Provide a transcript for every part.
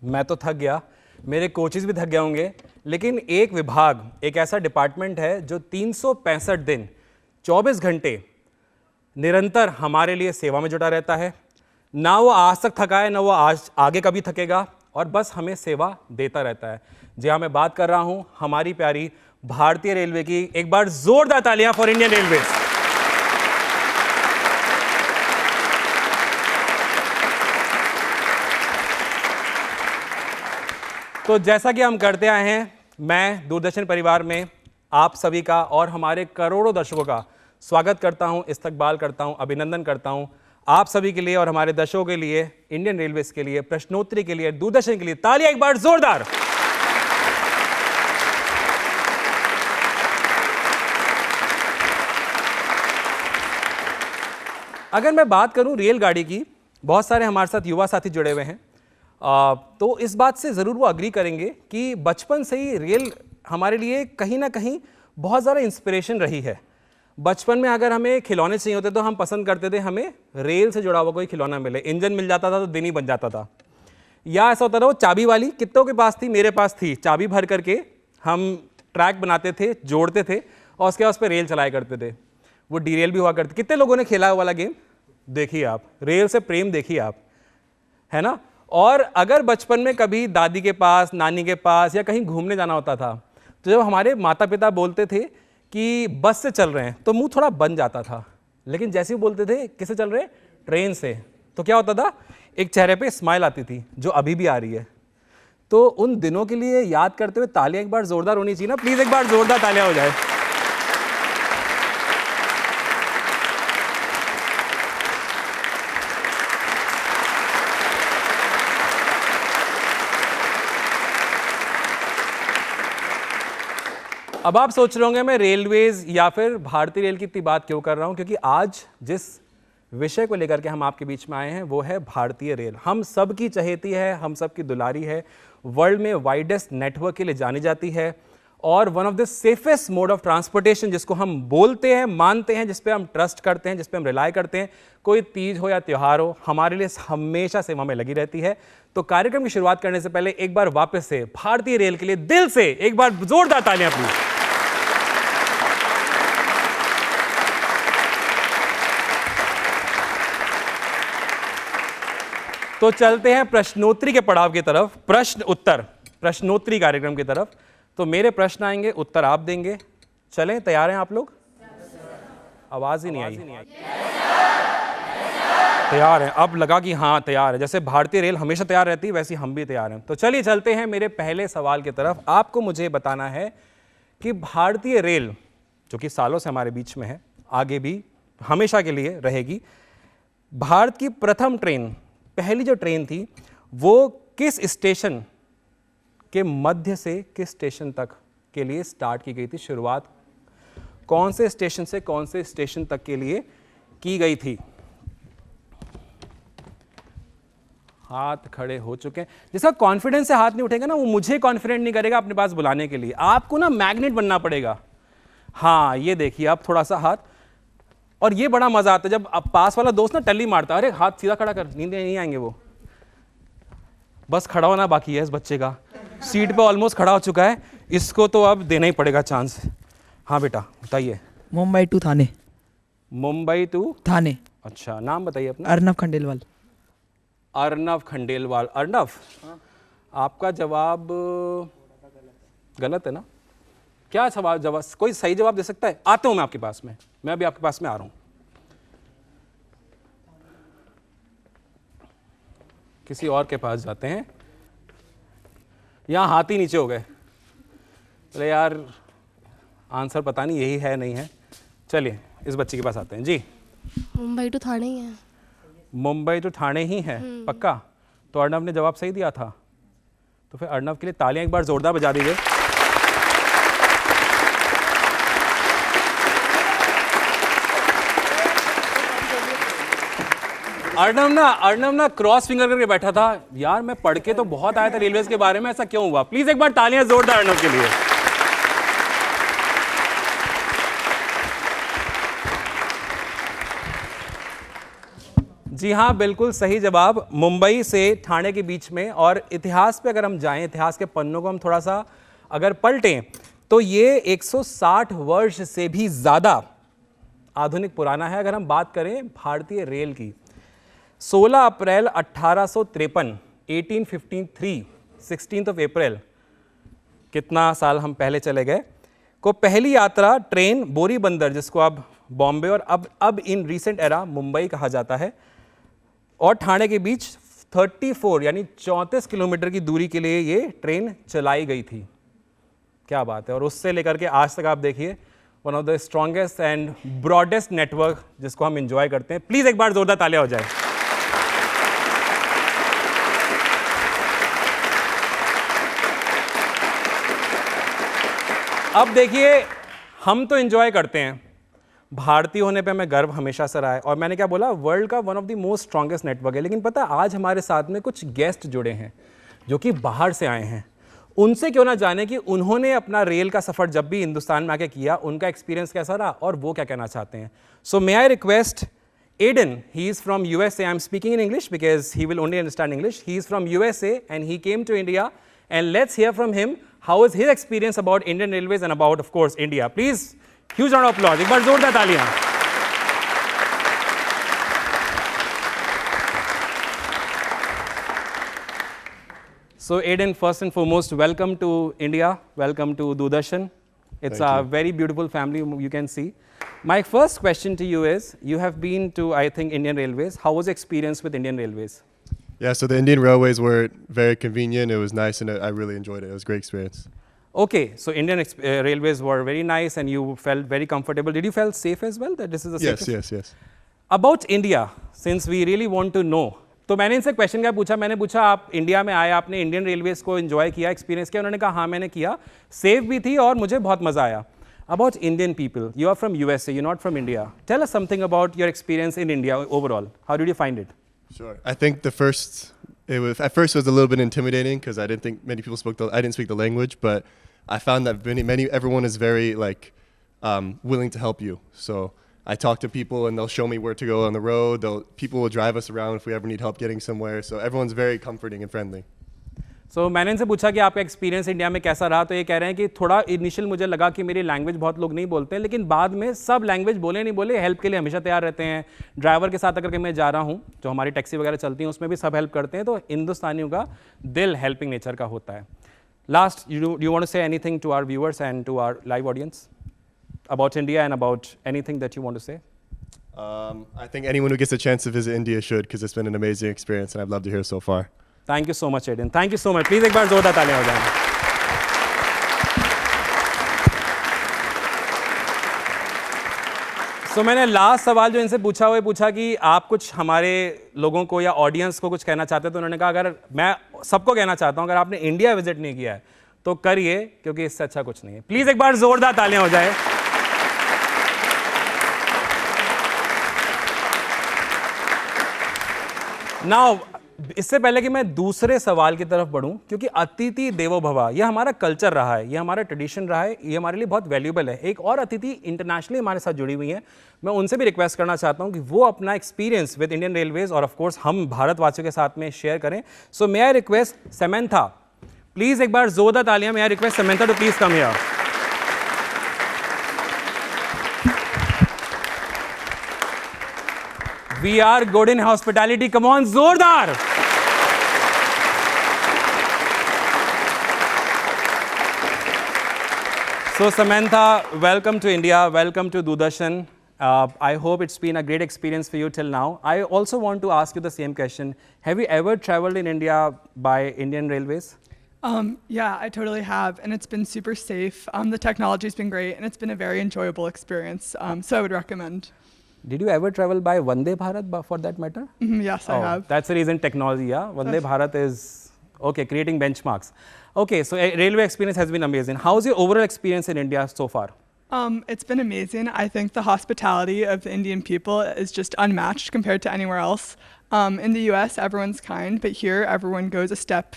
मैं तो थक गया, मेरे कोचेस भी थक गए होंगे, लेकिन एक विभाग, एक ऐसा डिपार्टमेंट है जो 365 दिन 24 घंटे निरंतर हमारे लिए सेवा में जुटा रहता है। ना वो आज तक थका है, ना वो आज आगे कभी थकेगा, और बस हमें सेवा देता रहता है। जी हाँ, मैं बात कर रहा हूं हमारी प्यारी भारतीय रेलवे की। एक बार जोरदार तालियां फॉर इंडियन रेलवे। तो जैसा कि हम करते आए हैं, मैं दूरदर्शन परिवार में आप सभी का और हमारे करोड़ों दर्शकों का स्वागत करता हूं, इस्तकबाल करता हूं, अभिनंदन करता हूं आप सभी के लिए और हमारे दर्शकों के लिए, इंडियन रेलवेज के लिए, प्रश्नोत्तरी के लिए, दूरदर्शन के लिए। तालियां एक बार जोरदार। अगर मैं बात करूं रेलगाड़ी की, बहुत सारे हमारे साथ युवा साथी जुड़े हुए हैं, तो इस बात से ज़रूर वो अग्री करेंगे कि बचपन से ही रेल हमारे लिए कहीं ना कहीं बहुत ज़्यादा इंस्पिरेशन रही है। बचपन में अगर हमें खिलौने चाहिए होते तो हम पसंद करते थे हमें रेल से जुड़ा हुआ कोई खिलौना मिले। इंजन मिल जाता था तो दिन ही बन जाता था। या ऐसा होता था वो चाबी वाली, कितनों के पास थी, मेरे पास थी, चाबी भर करके हम ट्रैक बनाते थे, जोड़ते थे और उसके बाद उस पर रेल चलाया करते थे। वो डीरेल भी हुआ करते। कितने लोगों ने खेला वाला गेम? देखिए आप, रेल से प्रेम देखिए आप, है ना। और अगर बचपन में कभी दादी के पास, नानी के पास या कहीं घूमने जाना होता था, तो जब हमारे माता पिता बोलते थे कि बस से चल रहे हैं, तो मुंह थोड़ा बन जाता था। लेकिन जैसे ही बोलते थे किससे चल रहे हैं, ट्रेन से, तो क्या होता था, एक चेहरे पे स्माइल आती थी जो अभी भी आ रही है। तो उन दिनों के लिए याद करते हुए तालियां एक बार जोरदार होनी चाहिए ना, प्लीज एक बार जोरदार तालियां हो जाए। अब आप सोच रहे होंगे मैं रेलवेज या फिर भारतीय रेल की इतनी बात क्यों कर रहा हूं, क्योंकि आज जिस विषय को लेकर के हम आपके बीच में आए हैं वो है भारतीय रेल। हम सब की चहेती है, हम सब की दुलारी है, वर्ल्ड में वाइडेस्ट नेटवर्क के लिए जानी जाती है और one of the safest mode of transportation, जिसको हम बोलते हैं, मानते हैं, जिस पे हम ट्रस्ट करते हैं, जिस पे हम रिलाय करते हैं। कोई तीज हो या त्यौहार हो, हमारे लिए हमेशा सेवा में लगी रहती है। तो कार्यक्रम की शुरुआत करने से पहले एक बार वापस से भारतीय रेल के लिए दिल से एक बार जोरदार तालियां प्लीज। तो चलते हैं प्रश्नोत्तरी के पड़ाव की तरफ, प्रश्न उत्तर, प्रश्नोत्तरी कार्यक्रम की तरफ। तो मेरे प्रश्न आएंगे, उत्तर आप देंगे। चलें, तैयार हैं आप लोग? आवाज ही नहीं आई। तैयार हैं? अब लगा कि हाँ तैयार है। जैसे भारतीय रेल हमेशा तैयार रहती है, वैसे हम भी तैयार हैं। तो चलिए चलते हैं मेरे पहले सवाल की तरफ। आपको मुझे बताना है कि भारतीय रेल, जो कि सालों से हमारे बीच में है, आगे भी हमेशा के लिए रहेगी, भारत की प्रथम ट्रेन, पहली जो ट्रेन थी, वो किस स्टेशन के मध्य से किस स्टेशन तक के लिए स्टार्ट की गई थी? शुरुआत कौन से स्टेशन से कौन से स्टेशन तक के लिए की गई थी? हाथ खड़े हो चुके हैं। जिसका कॉन्फिडेंस से हाथ नहीं उठेगा ना, वो मुझे कॉन्फिडेंट नहीं करेगा अपने पास बुलाने के लिए। आपको ना मैग्नेट बनना पड़ेगा। हाँ, ये देखिए आप थोड़ा सा हाथ, और ये बड़ा मजा आता है जब अब पास वाला दोस्त ना टल्ली मारता है, अरे हाथ सीधा खड़ा कर, नींद नहीं आएंगे वो। बस खड़ा होना बाकी है इस बच्चे का, सीट पे ऑलमोस्ट खड़ा हो चुका है, इसको तो अब देना ही पड़ेगा चांस। हाँ बेटा बताइए। मुंबई टू थाने। मुंबई टू थाने। अच्छा, नाम बताइए अपना। अर्नव खंडेलवाल। अर्नव खंडेलवाल। अर्नव, आपका जवाब गलत है ना? क्या सवाल जवाब, कोई सही जवाब दे सकता है? आता हूं मैं आपके पास में, मैं अभी आपके पास में आ रहा हूं। किसी और के पास जाते हैं। यहां हाथ ही नीचे हो गए। अरे यार, आंसर पता नहीं यही है नहीं है। चलिए इस बच्चे के पास आते हैं। जी, मुंबई टू थाने ही है। मुंबई टू थाने ही है, पक्का? तो अर्नव ने जवाब सही दिया था, तो फिर अर्नव के लिए तालियां एक बार जोरदार बजा दीजिए। अर्नव ना क्रॉस फिंगर करके बैठा था। यार मैं पढ़ के तो बहुत आया था रेलवेज के बारे में, ऐसा क्यों हुआ? प्लीज एक बार तालियां जोरदार अर्नव के लिए। जी हाँ, बिल्कुल सही जवाब। मुंबई से ठाणे के बीच में। और इतिहास पे अगर हम जाएं, इतिहास के पन्नों को हम थोड़ा सा अगर पलटें, तो ये 160 वर्ष से भी ज़्यादा आधुनिक पुराना है। अगर हम बात करें भारतीय रेल की, 16 अप्रैल 1853, 1853, 16 ऑफ अप्रैल, कितना साल हम पहले चले गए, को पहली यात्रा ट्रेन बोरी बंदर, जिसको अब बॉम्बे और अब इन रीसेंट एरा मुंबई कहा जाता है, और ठाणे के बीच 34 यानी 34 किलोमीटर की दूरी के लिए ये ट्रेन चलाई गई थी। क्या बात है। और उससे लेकर के आज तक आप देखिए, one of the strongest and broadest network जिसको हम एंजॉय करते हैं। प्लीज एक बार जोरदार तालियां हो जाए। अब देखिए, हम तो एंजॉय करते हैं, भारतीय होने पे हमें गर्व हमेशा से रहा है। और मैंने क्या बोला, वर्ल्ड का one of the most strongest network है। लेकिन पता, आज हमारे साथ में कुछ गेस्ट जुड़े हैं जो कि बाहर से आए हैं। उनसे क्यों ना जाने कि उन्होंने अपना रेल का सफर जब भी हिंदुस्तान में आके किया, उनका एक्सपीरियंस कैसा रहा और वो क्या कहना चाहते हैं। So may I request Aiden, he is from USA. I'm speaking in English because he will only understand English. He is from USA and he came to India, and let's hear from him how is his experience about Indian Railways and about, of course, India. Please, huge round of applause. एक बार जोरदार तालियां। So Aiden, first and foremost, welcome to India. Welcome to Doordarshan. It's a very beautiful family, you can see. My first question to you is, you have been to, I think, Indian Railways. How was your experience with Indian Railways? Yeah, so the Indian Railways were very convenient. It was nice, and I really enjoyed it. It was a great experience. Okay, so Indian Railways were very nice, and you felt very comfortable. Did you feel safe as well, that this is the safest? Yes. About India, since we really want to know, तो मैंने इनसे question क्या पूछा, मैंने पूछा आप India में आए, आपने इंडियन रेलवेज को एंजॉय किया, एक्सपीरियंस किया। उन्होंने कहा हाँ मैंने किया, सेफ भी थी और मुझे बहुत मजा आया। About Indian people, you are from USA, you're not from India. Tell us something about your experience in India overall. How did you find it? Sure. I think at first it was a little bit intimidating because I didn't think many people I didn't speak the language, but I found that everyone is very willing to help you. So I talk to people and they'll show me where to go on the road. People will drive us around if we ever need help getting somewhere. So everyone's very comforting and friendly. So मैंने इनसे पूछा कि आपका experience India में कैसा रहा, तो ये कह रहे हैं कि थोड़ा इनिशियल मुझे लगा कि मेरी लैंग्वेज बहुत लोग नहीं बोलते हैं, लेकिन बाद में सब लैंग्वेज बोले नहीं बोले, हेल्प के लिए हमेशा तैयार रहते हैं। ड्राइवर के साथ अगर मैं जा रहा हूँ, जो हमारी टैक्सी वगैरह चलती हैं, उसमें भी सब हेल्प करते हैं। तो हिंदुस्तानियों का दिल हेल्पिंग नेचर का होता है। Last, you want to say anything to our viewers and to our live audience about India and about anything that you want to say? I think anyone who gets a chance to visit India should, because it's been an amazing experience and I've loved it here so far. Thank you so much, Aiden. Thank you so much. Please एक बार जोरदार तालियां हो जाएं। So मैंने last सवाल जो इनसे पूछा वो पूछा कि आप कुछ हमारे लोगों को या ऑडियंस को कुछ कहना चाहते हैं, तो उन्होंने कहा अगर मैं सबको कहना चाहता हूं, अगर आपने इंडिया विजिट नहीं किया है तो करिए, क्योंकि इससे अच्छा कुछ नहीं है। प्लीज एक बार जोरदार तालियां हो जाए। नाउ, इससे पहले कि मैं दूसरे सवाल की तरफ बढ़ूं, क्योंकि अतिथि देवो भव ये हमारा कल्चर रहा है, ये हमारा ट्रेडिशन रहा है, ये हमारे लिए बहुत वैल्यूबल है। एक और अतिथि इंटरनेशनली हमारे साथ जुड़ी हुई हैं, मैं उनसे भी रिक्वेस्ट करना चाहता हूं कि वो अपना एक्सपीरियंस विद इंडियन रेलवेज और ऑफ कोर्स हम भारतवासियों के साथ में शेयर करें। So may I request Samantha, please एक बार जोरदार तालियां। May I request Samantha to please come here. We are good in hospitality. Come on, जोरदार। So Samantha, welcome to India. Welcome to Doordarshan. I hope it's been a great experience for you till now. I also want to ask you the same question. Have you ever traveled in India by Indian Railways? Yeah, I totally have, and it's been super safe. The technology's been great, and it's been a very enjoyable experience. So I would recommend. Did you ever travel by Vande Bharat for that matter? Yes, I have. That's the reason, technology, yeah? Vande Bharat is, okay, creating benchmarks. Okay, so railway experience has been amazing. How's your overall experience in India so far? It's been amazing. I think the hospitality of the Indian people is just unmatched compared to anywhere else. In the US, everyone's kind, but here everyone goes a step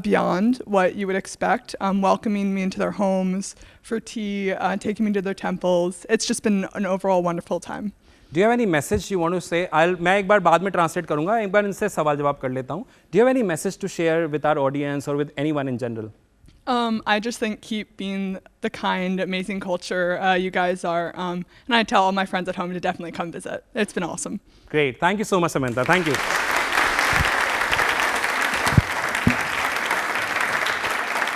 beyond what you would expect, welcoming me into their homes for tea, taking me to their temples. It's just been an overall wonderful time. Do you have any message you want to say? मैं एक बार बाद में translate करूंगा, एक बार इनसे सवाल जवाब कर लेता हूँ. Do you have any message to share with our audience और with anyone in general? I just think keep being the kind, amazing culture you guys are. And I tell all my friends at home to definitely come visit. It's been awesome. Great. Thank you so much, Samantha. Thank you.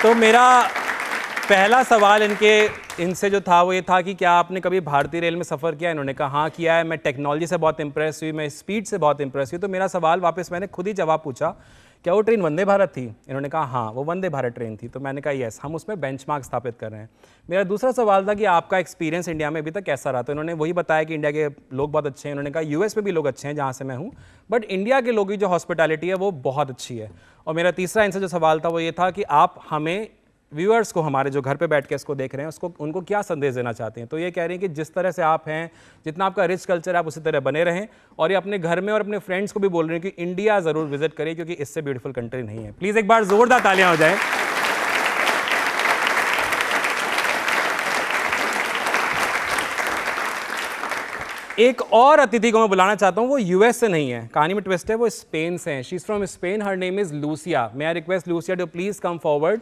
तो मेरा पहला सवाल इनसे जो था वो ये था कि क्या आपने कभी भारतीय रेल में सफ़र किया? इन्होंने कहा हाँ किया है. मैं टेक्नोलॉजी से बहुत इंप्रेस हुई, मैं स्पीड से बहुत इंप्रेस हुई. तो मेरा सवाल वापस मैंने खुद ही जवाब पूछा, क्या वो ट्रेन वंदे भारत थी? इन्होंने कहा हाँ वो वंदे भारत ट्रेन थी. तो मैंने कहा यस, हम उसमें बेंचमार्क स्थापित कर रहे हैं. मेरा दूसरा सवाल था कि आपका एक्सपीरियंस इंडिया में अभी तक कैसा रहा? तो इन्होंने वही बताया कि इंडिया के लोग बहुत अच्छे हैं. इन्होंने कहा यूएस में भी लोग अच्छे हैं जहाँ से मैं हूँ, बट इंडिया के लोगों की जो हॉस्पिटैलिटी है वो बहुत अच्छी है. और मेरा तीसरा इनसे जो सवाल था वो ये था कि आप हमें व्यूअर्स को, हमारे जो घर पे बैठ के इसको देख रहे हैं, उसको उनको क्या संदेश देना चाहते हैं? तो ये कह रही हैं कि जिस तरह से आप हैं, जितना आपका रिच कल्चर है, आप उसी तरह बने रहें. और ये अपने घर में और अपने फ्रेंड्स को भी बोल रहे हैं कि इंडिया ज़रूर विजिट करिए क्योंकि इससे ब्यूटीफुल कंट्री नहीं है. प्लीज़ एक बार ज़ोरदार तालियां हो जाएं. एक और अतिथि को मैं बुलाना चाहता हूं, वो यूएस से नहीं है, कहानी में ट्विस्ट है, वो स्पेन से हैं. She is from Spain, her name is Lucia. May I request Lucia to please come forward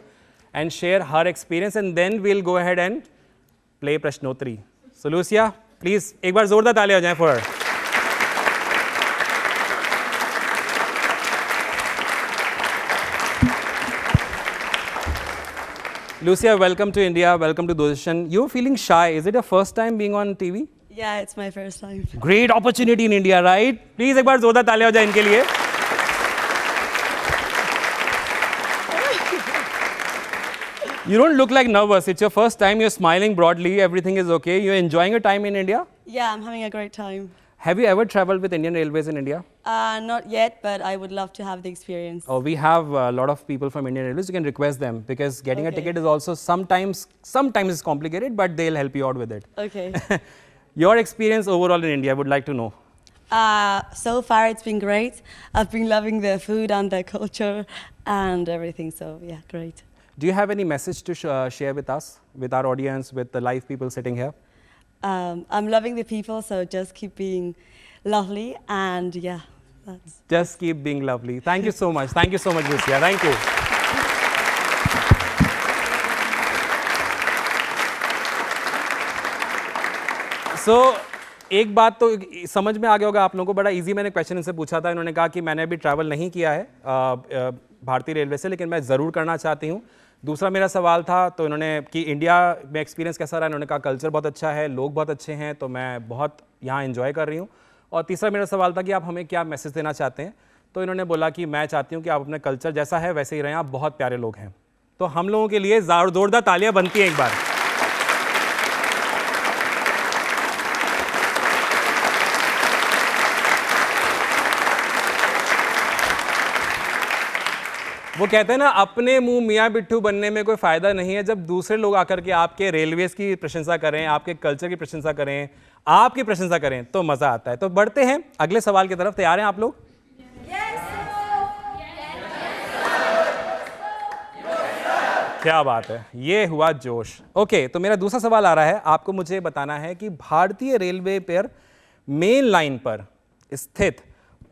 and share her experience and then we'll go ahead and play Prashnotri. So Lucia, please एक बार जोरदार तालियां हो जाएं for her. Lucia, welcome to India, welcome to Doordarshan. You're feeling shy. Is it your first time being on TV? Yeah, it's my first time. Great opportunity in India, right? Please एक बार जोरदार तालियां हो जाएं इनके लिए. You don't look like nervous. It's your first time. You're smiling broadly. Everything is okay. You're enjoying your time in India? Yeah, I'm having a great time. Have you ever traveled with Indian Railways in India? Not yet, but I would love to have the experience. Oh, we have a lot of people from Indian Railways. You can request them because getting a ticket is also sometimes is complicated, but they'll help you out with it. Okay. Your experience overall in India, I would like to know. So far, it's been great. I've been loving the food and the culture and everything. So yeah, great. Do you have any message to share with us, with our audience, with the live people sitting here? I'm loving the people, so just keep being lovely and yeah, that's. Just keep being lovely. Thank you so much. Thank you so much, Lucia. Thank you. So, एक बात तो समझ में आ गया होगा आप लोगों को. बड़ा इजी मैंने क्वेश्चन इनसे पूछा था. इन्होंने कहा कि मैंने अभी ट्रैवल नहीं किया है भारतीय रेलवे से, लेकिन मैं ज़रूर करना चाहती हूँ. दूसरा मेरा सवाल था तो इन्होंने कि इंडिया में एक्सपीरियंस कैसा रहा. इन्होंने कहा कल्चर बहुत अच्छा है, लोग बहुत अच्छे हैं, तो मैं बहुत यहाँ एंजॉय कर रही हूँ. और तीसरा मेरा सवाल था कि आप हमें क्या मैसेज देना चाहते हैं. तो इन्होंने बोला कि मैं चाहती हूँ कि आप अपने कल्चर जैसा है वैसे ही रहें, आप बहुत प्यारे लोग हैं. तो हम लोगों के लिए जोरदार तालियाँ बनती हैं एक बार. वो कहते हैं ना, अपने मुंह मियाँ बिट्ठू बनने में कोई फ़ायदा नहीं है. जब दूसरे लोग आकर के आपके रेलवेज़ की प्रशंसा करें, आपके कल्चर की प्रशंसा करें, आपकी प्रशंसा करें, तो मज़ा आता है. तो बढ़ते हैं अगले सवाल की तरफ. तैयार हैं आप लोग? क्या बात है, ये हुआ जोश. ओके, तो मेरा दूसरा सवाल आ रहा है. आपको मुझे बताना है कि भारतीय रेलवे पर मेन लाइन पर स्थित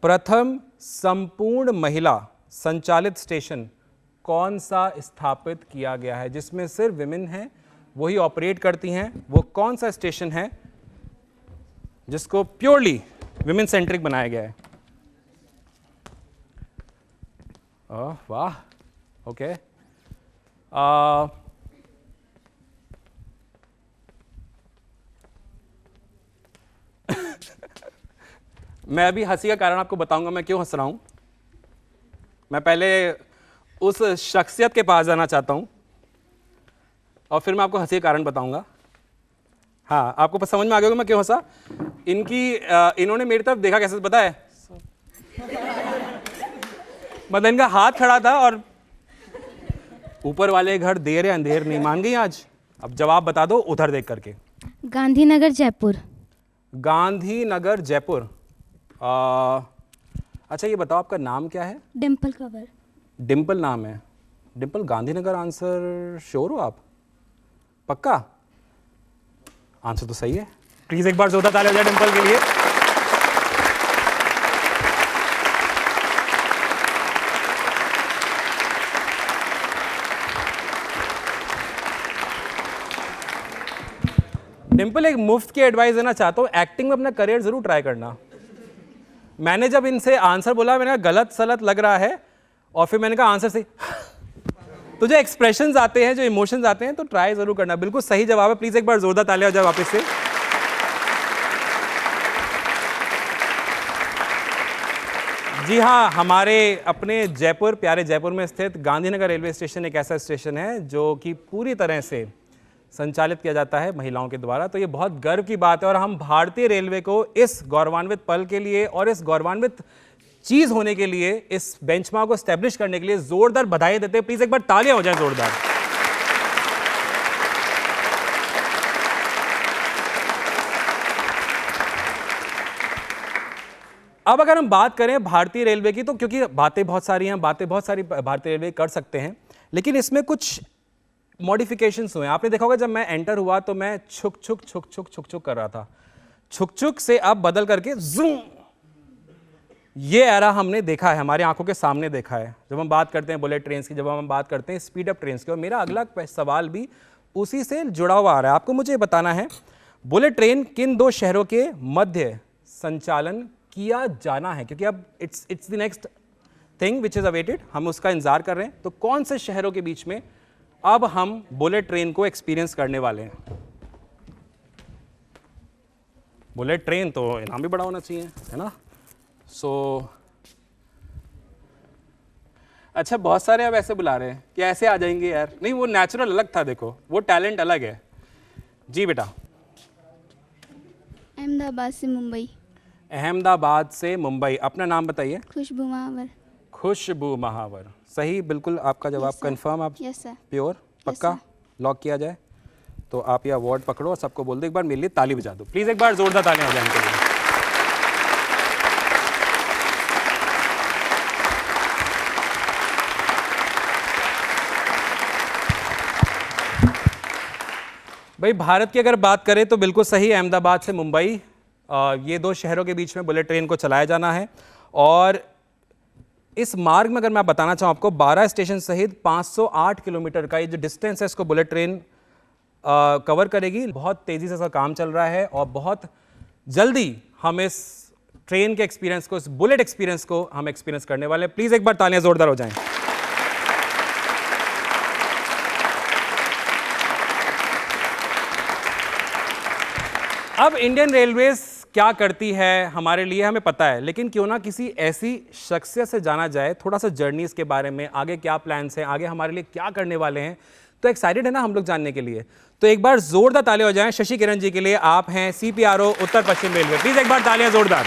प्रथम संपूर्ण महिला संचालित स्टेशन कौन सा स्थापित किया गया है, जिसमें सिर्फ विमेन हैं, वही ऑपरेट करती हैं. वो कौन सा स्टेशन है जिसको प्योरली विमेन सेंट्रिक बनाया गया है? ओह वाह, ओके. मैं अभी हंसी का कारण आपको बताऊंगा मैं क्यों हंस रहा हूं. मैं पहले उस शख्सियत के पास जाना चाहता हूं और फिर मैं आपको हंसी का कारण बताऊंगा. हाँ, आपको समझ में आ गया होगा मैं क्यों हंसा. इन्होंने मेरी तरफ देखा कैसे, पता है? मतलब इनका हाथ खड़ा था और ऊपर वाले घर देर है अंधेर नहीं. मान गई आज? अब जवाब बता दो उधर देख करके. गांधीनगर जयपुर. गांधीनगर जयपुर. अच्छा ये बताओ आपका नाम क्या है? डिम्पल कंवर. डिम्पल नाम है. डिम्पल, गांधीनगर आंसर श्योर हो आप? पक्का? आंसर तो सही है. प्लीज एक बार जोरदार तालियां हो जाए डिम्पल के लिए. डिम्पल, एक मुफ्त की एडवाइस देना चाहता हूँ, एक्टिंग में अपना करियर जरूर ट्राई करना। मैंने जब इनसे आंसर बोला, मैंने कहा गलत सलत लग रहा है, और फिर मैंने कहा आंसर सही। तो जो एक्सप्रेशंस आते हैं, जो इमोशंस आते हैं, तो ट्राई जरूर करना। बिल्कुल सही जवाब है, प्लीज एक बार जोरदार तालियां हो जाए वापस से। जी हाँ, हमारे अपने जयपुर, प्यारे जयपुर में स्थित गांधीनगर रेलवे स्टेशन एक ऐसा स्टेशन है जो कि पूरी तरह से संचालित किया जाता है महिलाओं के द्वारा। तो ये बहुत गर्व की बात है, और हम भारतीय रेलवे को इस गौरवान्वित पल के लिए और इस गौरवान्वित चीज होने के लिए, इस बेंचमार्क को एस्टेब्लिश करने के लिए जोरदार बधाई देते हैं। प्लीज एक बार तालियां हो जाए जोरदार। अब अगर हम बात करें भारतीय रेलवे की, तो क्योंकि बातें बहुत सारी हैं, बातें बहुत सारी भारतीय रेलवे कर सकते हैं, लेकिन इसमें कुछ मॉडिफिकेशंस हुए हैं। आपने देखा होगा जब मैं एंटर हुआ तो मैं छुक छुक छुक छुक छुक छुक कर रहा था, छुक छुक से अब बदल करके जूम, ये एरा हमने देखा है, हमारी आंखों के सामने देखा है। जब हम बात करते हैं बुलेट ट्रेन की, जब हम बात करते हैं स्पीड अप ट्रेन की, और मेरा अगला सवाल भी उसी से जुड़ा हुआ आ रहा है। आपको मुझे बताना है, बुलेट ट्रेन किन दो शहरों के मध्य संचालन किया जाना है, क्योंकि अब it's the next thing which is awaited, हम उसका इंतजार कर रहे हैं। तो कौन से शहरों के बीच में अब हम बुलेट ट्रेन को एक्सपीरियंस करने वाले हैं? बुलेट ट्रेन तो इनाम भी बड़ा होना चाहिए, है ना? अच्छा, बहुत सारे अब ऐसे बुला रहे हैं कि ऐसे आ जाएंगे यार। नहीं, वो नेचुरल अलग था, देखो वो टैलेंट अलग है। जी बेटा। अहमदाबाद से मुंबई। अहमदाबाद से मुंबई। अपना नाम बताइए। खुशबू महावर। खुशबू महावर, सही, बिल्कुल आपका जवाब कंफर्म। आप यस सर। प्योर, पक्का, लॉक किया जाए? तो आप ये अवार्ड पकड़ो और सबको बोल दो एक बार मेरे लिए ताली बजा दो। प्लीज एक बार जोरदार तालियां हो जाए इनके लिए। भाई भारत की अगर बात करें तो बिल्कुल सही, अहमदाबाद से मुंबई, ये दो शहरों के बीच में बुलेट ट्रेन को चलाया जाना है। और इस मार्ग में अगर मैं बताना चाहूँ आपको, 12 स्टेशन सहित 508 किलोमीटर का ये जो डिस्टेंस है, इसको बुलेट ट्रेन कवर करेगी। बहुत तेज़ी से इसका काम चल रहा है, और बहुत जल्दी हम इस ट्रेन के एक्सपीरियंस को, इस बुलेट एक्सपीरियंस को हम एक्सपीरियंस करने वाले हैं। प्लीज़ एक बार तालियां जोरदार हो जाएं। अब इंडियन रेलवेज क्या करती है हमारे लिए हमें पता है, लेकिन क्यों ना किसी ऐसी शख्सियत से जाना जाए थोड़ा सा जर्नीज के बारे में, आगे क्या प्लान्स हैं, आगे हमारे लिए क्या करने वाले हैं। तो एक्साइटेड है ना हम लोग जानने के लिए? तो एक बार जोरदार तालियां हो जाएं शशि किरण जी के लिए। आप हैं CPRO Uttar Paschim railway. Please एक बार तालियां जोरदार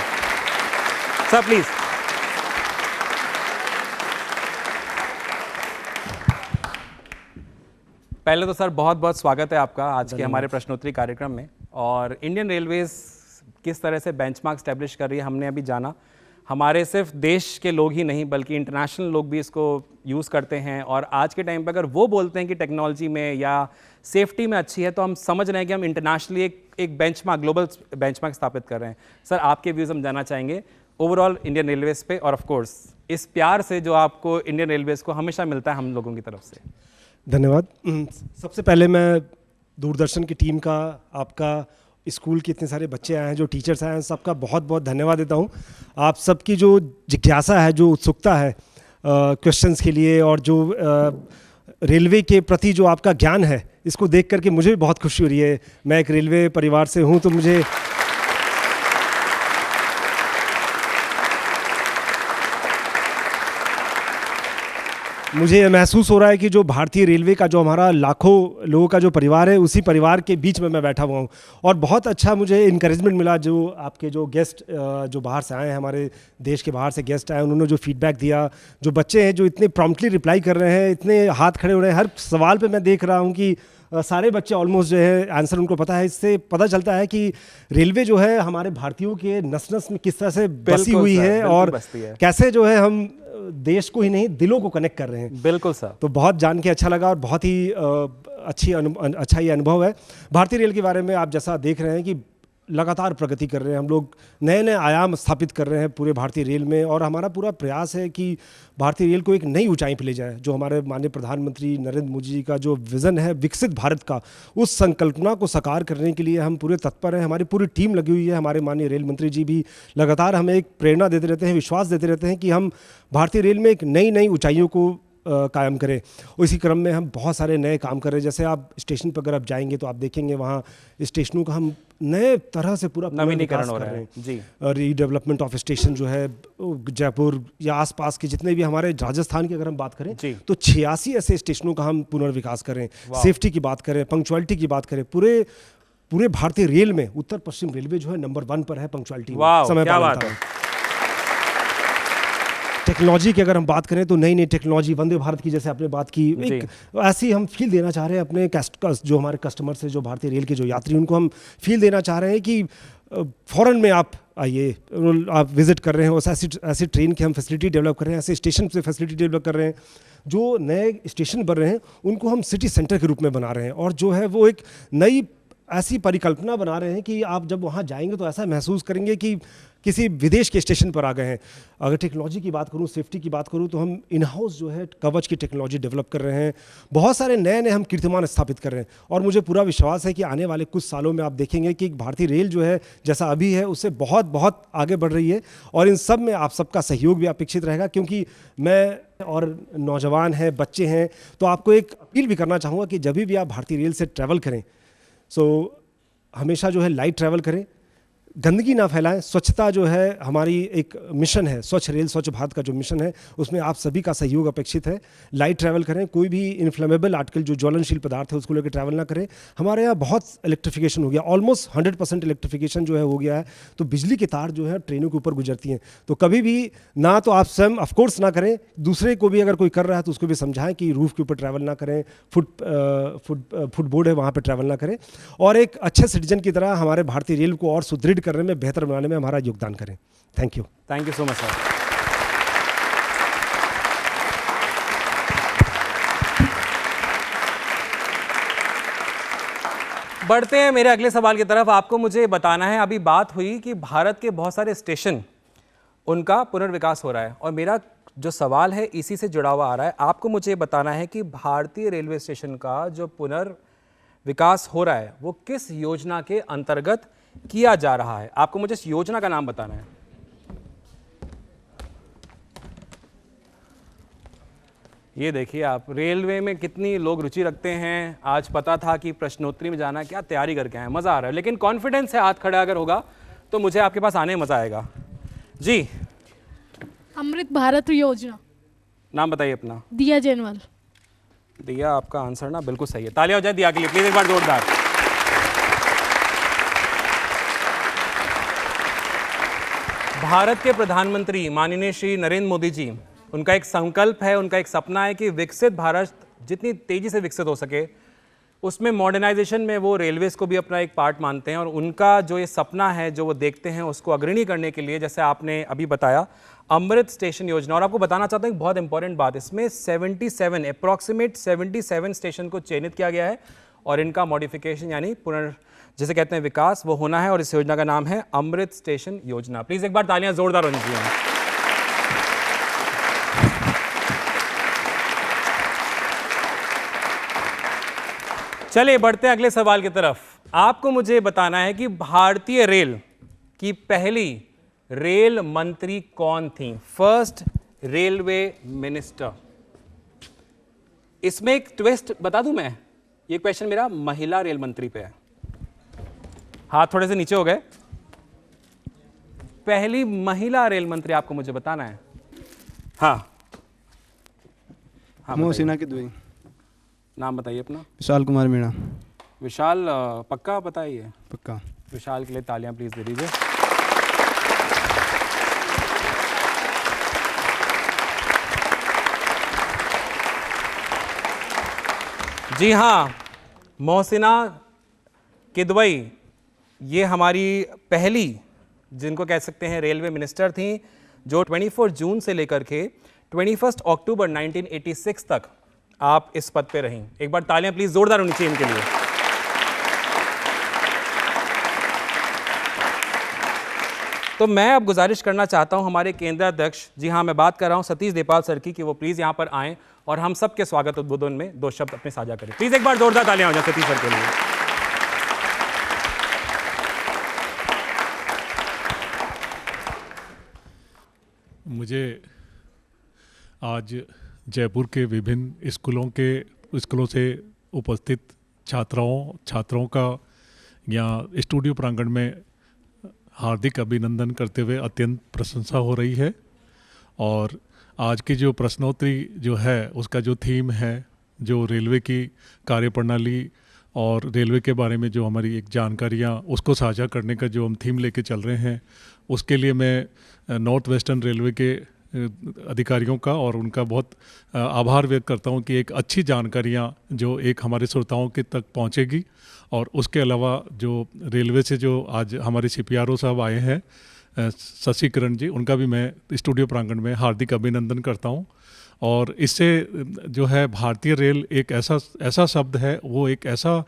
सर, प्लीज। पहले तो सर बहुत बहुत स्वागत है आपका आज के हमारे प्रश्नोत्तरी कार्यक्रम में। और इंडियन रेलवेज किस तरह से बेंचमार्क स्टैब्लिश कर रही है हमने अभी जाना। हमारे सिर्फ देश के लोग ही नहीं बल्कि इंटरनेशनल लोग भी इसको यूज़ करते हैं, और आज के टाइम पर अगर वो बोलते हैं कि टेक्नोलॉजी में या सेफ्टी में अच्छी है, तो हम समझ रहे हैं कि हम इंटरनेशनली एक बेंचमार्क, ग्लोबल बेंचमार्क स्थापित कर रहे हैं। सर आपके व्यूज़ हम जानना चाहेंगे ओवरऑल इंडियन रेलवेज पे, और ऑफ कोर्स इस प्यार से जो आपको इंडियन रेलवेज को हमेशा मिलता है हम लोगों की तरफ से। धन्यवाद। सबसे पहले मैं दूरदर्शन की टीम का, आपका, स्कूल के इतने सारे बच्चे आए हैं, जो टीचर्स आए हैं, सबका बहुत बहुत धन्यवाद देता हूँ। आप सबकी जो जिज्ञासा है, जो उत्सुकता है क्वेश्चंस के लिए, और जो रेलवे के प्रति जो आपका ज्ञान है, इसको देख करके मुझे भी बहुत खुशी हो रही है। मैं एक रेलवे परिवार से हूँ, तो मुझे ये महसूस हो रहा है कि जो भारतीय रेलवे का, जो हमारा लाखों लोगों का जो परिवार है, उसी परिवार के बीच में मैं बैठा हुआ हूँ। और बहुत अच्छा मुझे इनकरेजमेंट मिला, जो आपके जो गेस्ट जो बाहर से आए हैं, हमारे देश के बाहर से गेस्ट आए, उन्होंने जो फीडबैक दिया, जो बच्चे हैं जो इतने प्रॉम्प्टली रिप्लाई कर रहे हैं, इतने हाथ खड़े हो रहे हैं, हर सवाल पे मैं देख रहा हूँ कि सारे बच्चे ऑलमोस्ट जो है आंसर उनको पता है। इससे पता चलता है कि रेलवे जो है हमारे भारतीयों के नस नस में किस तरह से बसी हुई है, और कैसे जो है हम देश को ही नहीं दिलों को कनेक्ट कर रहे हैं। बिल्कुल सर। तो बहुत जान के अच्छा लगा, और बहुत ही अच्छा ये अनुभव है। भारतीय रेल के बारे में आप जैसा देख रहे हैं कि लगातार प्रगति कर रहे हैं, हम लोग नए नए आयाम स्थापित कर रहे हैं पूरे भारतीय रेल में, और हमारा पूरा प्रयास है कि भारतीय रेल को एक नई ऊंचाई पर ले जाए। जो हमारे माननीय प्रधानमंत्री नरेंद्र मोदी जी का जो विज़न है विकसित भारत का, उस संकल्पना को साकार करने के लिए हम पूरे तत्पर हैं। हमारी पूरी टीम लगी हुई है। हमारे माननीय रेल मंत्री जी भी लगातार हमें एक प्रेरणा देते रहते हैं, विश्वास देते रहते हैं कि हम भारतीय रेल में एक नई नई ऊंचाइयों को कायम करें। इसी क्रम में हम बहुत सारे नए काम कर रहे हैं। जैसे आप स्टेशन पर अगर आप जाएंगे तो आप देखेंगे वहाँ स्टेशनों का हम नए तरह से पूरा नवीनीकरण हो रहा है जी। रीडेवलपमेंट ऑफ स्टेशन जो है जयपुर या आसपास के जितने भी हमारे राजस्थान की अगर हम बात करें तो 86 ऐसे स्टेशनों का हम पुनर्विकास करें। सेफ्टी की बात करें, पंक्चुअलिटी की बात करें, पूरे भारतीय रेल में उत्तर पश्चिम रेलवे जो है नंबर 1 पर है पंक्चुअलिटी में, समय पालन में। टेक्नोलॉजी की अगर हम बात करें तो नई नई टेक्नोलॉजी, वंदे भारत की जैसे आपने बात की, एक ऐसी हम फील देना चाह रहे हैं अपने जो हमारे कस्टमर्स हैं, जो भारतीय रेल के जो यात्री, उनको हम फील देना चाह रहे हैं कि फ़ौरन में आप आइए, आप विजिट कर रहे हैं, उस ऐसी ट्रेन की हम फैसिलिटी डेवलप कर रहे हैं, ऐसे स्टेशन से फैसिलिटी डेवलप कर रहे हैं। जो नए स्टेशन बन रहे हैं उनको हम सिटी सेंटर के रूप में बना रहे हैं, और जो है वो एक नई ऐसी परिकल्पना बना रहे हैं कि आप जब वहाँ जाएंगे तो ऐसा महसूस करेंगे कि किसी विदेश के स्टेशन पर आ गए हैं। अगर टेक्नोलॉजी की बात करूं, सेफ्टी की बात करूं, तो हम इन हाउस जो है कवच की टेक्नोलॉजी डेवलप कर रहे हैं। बहुत सारे नए नए हम कीर्तिमान स्थापित कर रहे हैं, और मुझे पूरा विश्वास है कि आने वाले कुछ सालों में आप देखेंगे कि भारतीय रेल जो है जैसा अभी है उससे बहुत बहुत आगे बढ़ रही है। और इन सब में आप सबका सहयोग भी अपेक्षित रहेगा, क्योंकि मैं और नौजवान हैं, बच्चे हैं, तो आपको एक अपील भी करना चाहूँगा कि जब भी आप भारतीय रेल से ट्रैवल करें हमेशा जो है लाइट ट्रैवल करें, गंदगी ना फैलाएं। स्वच्छता जो है हमारी एक मिशन है, स्वच्छ रेल स्वच्छ भारत का जो मिशन है, उसमें आप सभी का सहयोग अपेक्षित है। लाइट ट्रैवल करें, कोई भी इन्फ्लेमेबल आर्टिकल जो ज्वलनशील पदार्थ है उसको लेकर ट्रैवल ना करें। हमारे यहाँ बहुत इलेक्ट्रिफिकेशन हो गया, ऑलमोस्ट 100% इलेक्ट्रिफिकेशन जो है हो गया है, तो बिजली के तार जो है ट्रेनों के ऊपर गुजरती हैं। तो कभी भी ना तो आप स्वयं ऑफकोर्स ना करें, दूसरे को भी अगर कोई कर रहा है तो उसको भी समझाएं कि रूफ के ऊपर ट्रैवल ना करें, फुटबोर्ड है वहाँ पर ट्रैवल ना करें, और एक अच्छे सिटीजन की तरह हमारे भारतीय रेल को और सुदृढ़ करने में, बेहतर बनाने में हमारा योगदान करें। Thank you so much sir. बढ़ते हैं मेरे अगले सवाल की तरफ। आपको मुझे बताना है, अभी बात हुई कि भारत के बहुत सारे स्टेशन, उनका पुनर्विकास हो रहा है, और मेरा जो सवाल है इसी से जुड़ा हुआ आ रहा है। आपको मुझे बताना है कि भारतीय रेलवे स्टेशन का जो पुनर्विकास हो रहा है वो किस योजना के अंतर्गत किया जा रहा है। आपको मुझे इस योजना का नाम बताना है। ये देखिए आप, रेलवे में कितनी लोग रुचि रखते हैं। आज पता था कि प्रश्नोत्तरी में जाना, क्या तैयारी करके आए, मज़ा आ रहा है। लेकिन कॉन्फिडेंस है, हाथ खड़ा अगर होगा तो मुझे आपके पास आने में मज़ा आएगा। जी, अमृत भारत योजना। नाम बताइए अपना। दिया जेनवाल। दिया, आपका आंसर ना बिल्कुल सही है। तालियां हो जाए दिया के लिए प्लीज, एक बार जोरदार। भारत के प्रधानमंत्री माननीय श्री नरेंद्र मोदी जी, उनका एक संकल्प है, उनका एक सपना है कि विकसित भारत जितनी तेजी से विकसित हो सके, उसमें मॉडर्नाइजेशन में वो रेलवेज को भी अपना एक पार्ट मानते हैं। और उनका जो ये सपना है, जो वो देखते हैं, उसको अग्रणी करने के लिए, जैसे आपने अभी बताया, अमृत स्टेशन योजना। और आपको बताना चाहता हूँ एक बहुत इंपॉर्टेंट बात, इसमें 77 अप्रॉक्सीमेट 77 स्टेशन को चयनित किया गया है, और इनका मॉडिफिकेशन यानी जिसे कहते हैं विकास, वो होना है। और इस योजना का नाम है अमृत स्टेशन योजना। प्लीज एक बार तालियां जोरदार होनी चाहिए। चलिए बढ़ते हैं अगले सवाल की तरफ। आपको मुझे बताना है कि भारतीय रेल की पहली रेल मंत्री कौन थी, फर्स्ट रेलवे मिनिस्टर। इसमें एक ट्विस्ट बता दूं मैं, ये क्वेश्चन मेरा महिला रेल मंत्री पे है। हाथ थोड़े से नीचे हो गए। पहली महिला रेल मंत्री आपको मुझे बताना है। हाँ, मोहसिना किदवई। नाम बताइए अपना। विशाल कुमार मीणा। विशाल, पक्का बताइए। पक्का। विशाल के लिए तालियां प्लीज दे दीजिए। जी हाँ, मोहसिना किदवई ये हमारी पहली, जिनको कह सकते हैं रेलवे मिनिस्टर थी, जो 24 जून से लेकर के 21 अक्टूबर 1986 तक आप इस पद पे रहीं। एक बार तालियां प्लीज जोरदार होनी चाहिए इनके लिए। तो मैं अब गुजारिश करना चाहता हूं हमारे केंद्र अध्यक्ष, जी हाँ मैं बात कर रहा हूं सतीश देपाल सर की, कि वो प्लीज़ यहाँ पर आएँ और हम सब के स्वागत उद्बोधन में 2 शब्द अपने साझा करें। प्लीज़ एक बार जोरदार तालियां हो जाए सतीश सर के लिए। मुझे आज जयपुर के विभिन्न स्कूलों से उपस्थित छात्रों का यहाँ स्टूडियो प्रांगण में हार्दिक अभिनंदन करते हुए अत्यंत प्रशंसा हो रही है। और आज की जो प्रश्नोत्तरी जो है उसका जो थीम है, जो रेलवे की कार्यप्रणाली और रेलवे के बारे में जो हमारी एक जानकारियाँ उसको साझा करने का जो हम थीम लेके चल रहे हैं, उसके लिए मैं नॉर्थ वेस्टर्न रेलवे के अधिकारियों का और उनका बहुत आभार व्यक्त करता हूं कि एक अच्छी जानकारियां जो एक हमारे श्रोताओं के तक पहुंचेगी। और उसके अलावा जो रेलवे से जो आज हमारे CPRO साहब आए हैं शशि किरण जी, उनका भी मैं स्टूडियो प्रांगण में हार्दिक अभिनंदन करता हूं। और इससे जो है भारतीय रेल एक ऐसा शब्द है, वो एक ऐसा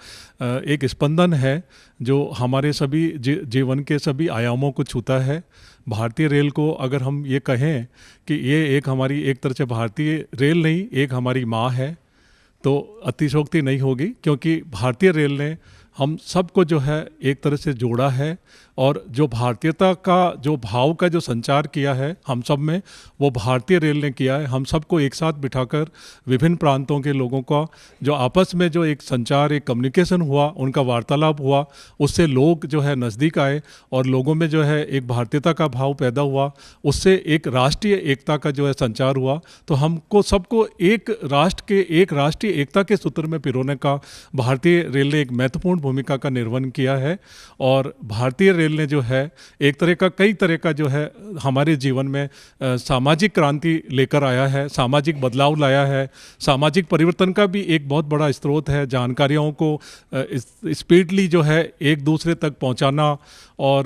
एक स्पंदन है जो हमारे सभी जीवन के सभी आयामों को छूता है। भारतीय रेल को अगर हम ये कहें कि ये एक हमारी एक तरह से भारतीय रेल नहीं, एक हमारी माँ है, तो अतिशयोक्ति नहीं होगी, क्योंकि भारतीय रेल ने हम सबको जो है एक तरह से जोड़ा है और जो भारतीयता का जो भाव का जो संचार किया है हम सब में, वो भारतीय रेल ने किया है। हम सबको एक साथ बिठाकर विभिन्न प्रांतों के लोगों का जो आपस में जो एक संचार, एक कम्युनिकेशन हुआ, उनका वार्तालाप हुआ, उससे लोग जो है नज़दीक आए और लोगों में जो है एक भारतीयता का भाव पैदा हुआ, उससे एक राष्ट्रीय एकता का जो है संचार हुआ। तो हमको सबको एक राष्ट्र के एक राष्ट्रीय एकता के सूत्र में पिरोने का भारतीय रेल ने एक महत्वपूर्ण भूमिका का निर्वहन किया है। और भारतीय रेल ने जो है एक तरह का कई तरह का जो है हमारे जीवन में सामाजिक क्रांति लेकर आया है, सामाजिक बदलाव लाया है, सामाजिक परिवर्तन का भी एक बहुत बड़ा स्रोत है। जानकारियों को स्पीडली जो है एक दूसरे तक पहुंचाना और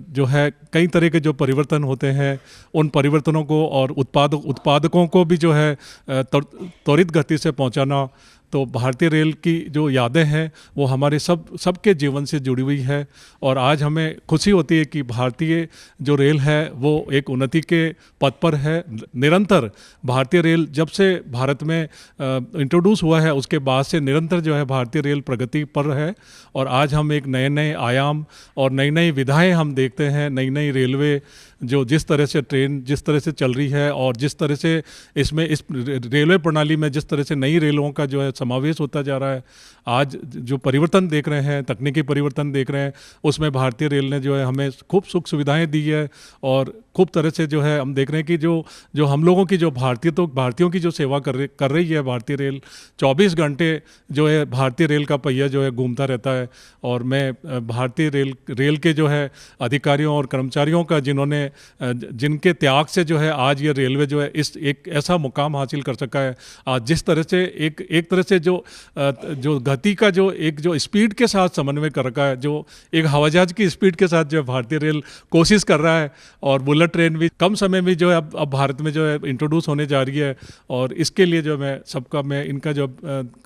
जो है कई तरह के जो परिवर्तन होते हैं उन परिवर्तनों को और उत्पादकों को भी जो है त्वरित गति से पहुंचाना। तो भारतीय रेल की जो यादें हैं वो हमारे सबके जीवन से जुड़ी हुई है। और आज हमें खुशी होती है कि भारतीय जो रेल है वो एक उन्नति के पथ पर है। निरंतर भारतीय रेल जब से भारत में इंट्रोड्यूस हुआ है उसके बाद से निरंतर जो है भारतीय रेल प्रगति पर है। और आज हम एक नए आयाम और नई विधाएं हम देखते हैं, नई रेलवे जो जिस तरह से ट्रेन जिस तरह से चल रही है और जिस तरह से इसमें इस रेलवे प्रणाली में जिस तरह से नई रेलों का जो है समावेश होता जा रहा है, आज जो परिवर्तन देख रहे हैं, तकनीकी परिवर्तन देख रहे हैं, उसमें भारतीय रेल ने जो है हमें खूब सुख सुविधाएं दी है। और खूब तरह से जो है हम देख रहे हैं कि जो हम लोगों की जो भारतीयों की जो सेवा कर रही है भारतीय रेल, 24 घंटे जो है भारतीय रेल का पहिया जो है घूमता रहता है। और मैं भारतीय रेल के जो है अधिकारियों और कर्मचारियों का जिनके त्याग से जो है आज ये रेलवे जो है इस एक ऐसा मुकाम हासिल कर सका है। आज जिस तरह से एक तरह से जो गति का जो स्पीड के साथ समन्वय कर रखा है, जो एक हवाई जहाज की स्पीड के साथ जो है भारतीय रेल कोशिश कर रहा है। और बुलेट ट्रेन भी कम समय में जो है अब भारत में जो है इंट्रोड्यूस होने जा रही है। और इसके लिए जो मैं इनका जो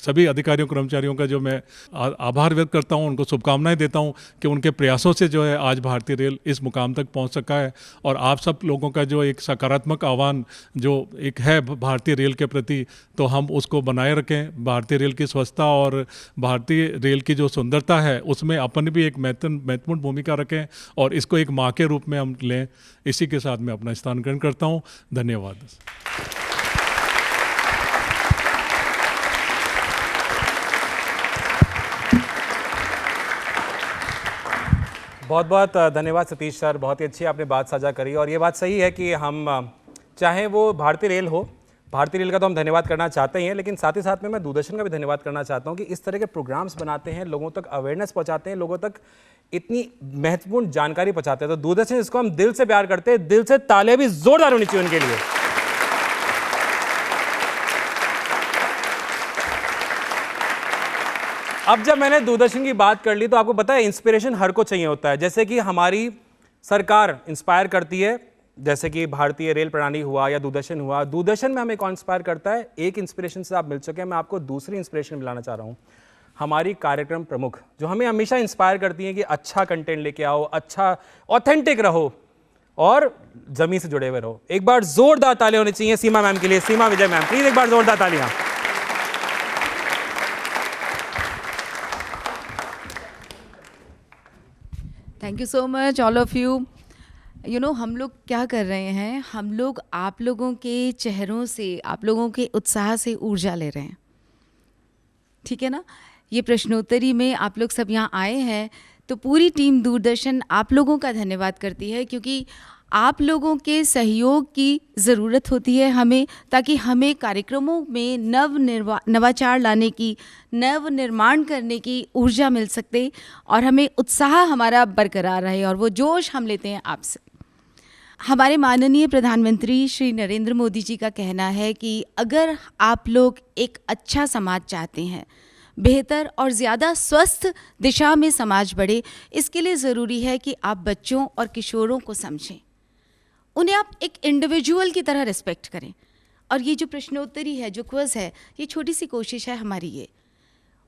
सभी अधिकारियों कर्मचारियों का जो मैं आभार व्यक्त करता हूँ, उनको शुभकामनाएं देता हूँ कि उनके प्रयासों से जो है आज भारतीय रेल इस मुकाम तक पहुँच सका है। और आप सब लोगों का जो एक सकारात्मक आह्वान जो एक है भारतीय रेल के प्रति, तो हम उसको बनाए रखें। भारतीय रेल की स्वच्छता और भारतीय रेल की जो सुंदरता है उसमें अपन भी एक महत्वपूर्ण भूमिका रखें और इसको एक माँ के रूप में हम लें। इसी के साथ मैं अपना स्थान ग्रहण करता हूँ। धन्यवाद। बहुत बहुत धन्यवाद सतीश सर, बहुत ही अच्छी आपने बात साझा करी। और ये बात सही है कि हम चाहे वो भारतीय रेल हो, भारतीय रेल का तो हम धन्यवाद करना चाहते ही हैं, लेकिन साथ ही साथ में मैं दूरदर्शन का भी धन्यवाद करना चाहता हूं कि इस तरह के प्रोग्राम्स बनाते हैं, लोगों तक अवेयरनेस पहुंचाते हैं, लोगों तक इतनी महत्वपूर्ण जानकारी पहुंचाते हैं। तो दूरदर्शन, इसको हम दिल से प्यार करते हैं, दिल से तालियां भी जोरदार होनी चाहिए उनके लिए। अब जब मैंने दूरदर्शन की बात कर ली तो आपको पता है इंस्पिरेशन हर को चाहिए होता है। जैसे कि हमारी सरकार इंस्पायर करती है, जैसे कि भारतीय रेल प्रणाली हुआ या दूरदर्शन हुआ। दूरदर्शन में हमें कौन इंस्पायर करता है? एक इंस्पिरेशन से आप मिल चुके हैं, मैं आपको दूसरी इंस्पिरेशन मिलाना चाह रहा हूं। हमारी कार्यक्रम प्रमुख जो हमें हमेशा इंस्पायर करती हैं कि अच्छा कंटेंट लेके आओ, अच्छा ऑथेंटिक रहो। और जमीन से जुड़े हुए रहो। एक बार जोरदार तालियां होनी चाहिए सीमा मैम के लिए। सीमा विजय मैम, प्लीज एक बार जोरदार तालियां। Thank you so much all of you. You know, हम लोग क्या कर रहे हैं, हम लोग आप लोगों के चेहरों से, आप लोगों के उत्साह से ऊर्जा ले रहे हैं, ठीक है ना। ये प्रश्नोत्तरी में आप लोग सब यहाँ आए हैं, तो पूरी टीम दूरदर्शन आप लोगों का धन्यवाद करती है, क्योंकि आप लोगों के सहयोग की ज़रूरत होती है हमें, ताकि हमें कार्यक्रमों में नवाचार लाने की, नव निर्माण करने की ऊर्जा मिल सकते और हमें उत्साह हमारा बरकरार रहे, और वो जोश हम लेते हैं आपसे। हमारे माननीय प्रधानमंत्री श्री नरेंद्र मोदी जी का कहना है कि अगर आप लोग एक अच्छा समाज चाहते हैं, बेहतर और ज़्यादा स्वस्थ दिशा में समाज बढ़े, इसके लिए ज़रूरी है कि आप बच्चों और किशोरों को समझें, उन्हें आप एक इंडिविजुअल की तरह रिस्पेक्ट करें। और ये जो प्रश्नोत्तरी है, जो क्विज़ है, ये छोटी सी कोशिश है हमारी। ये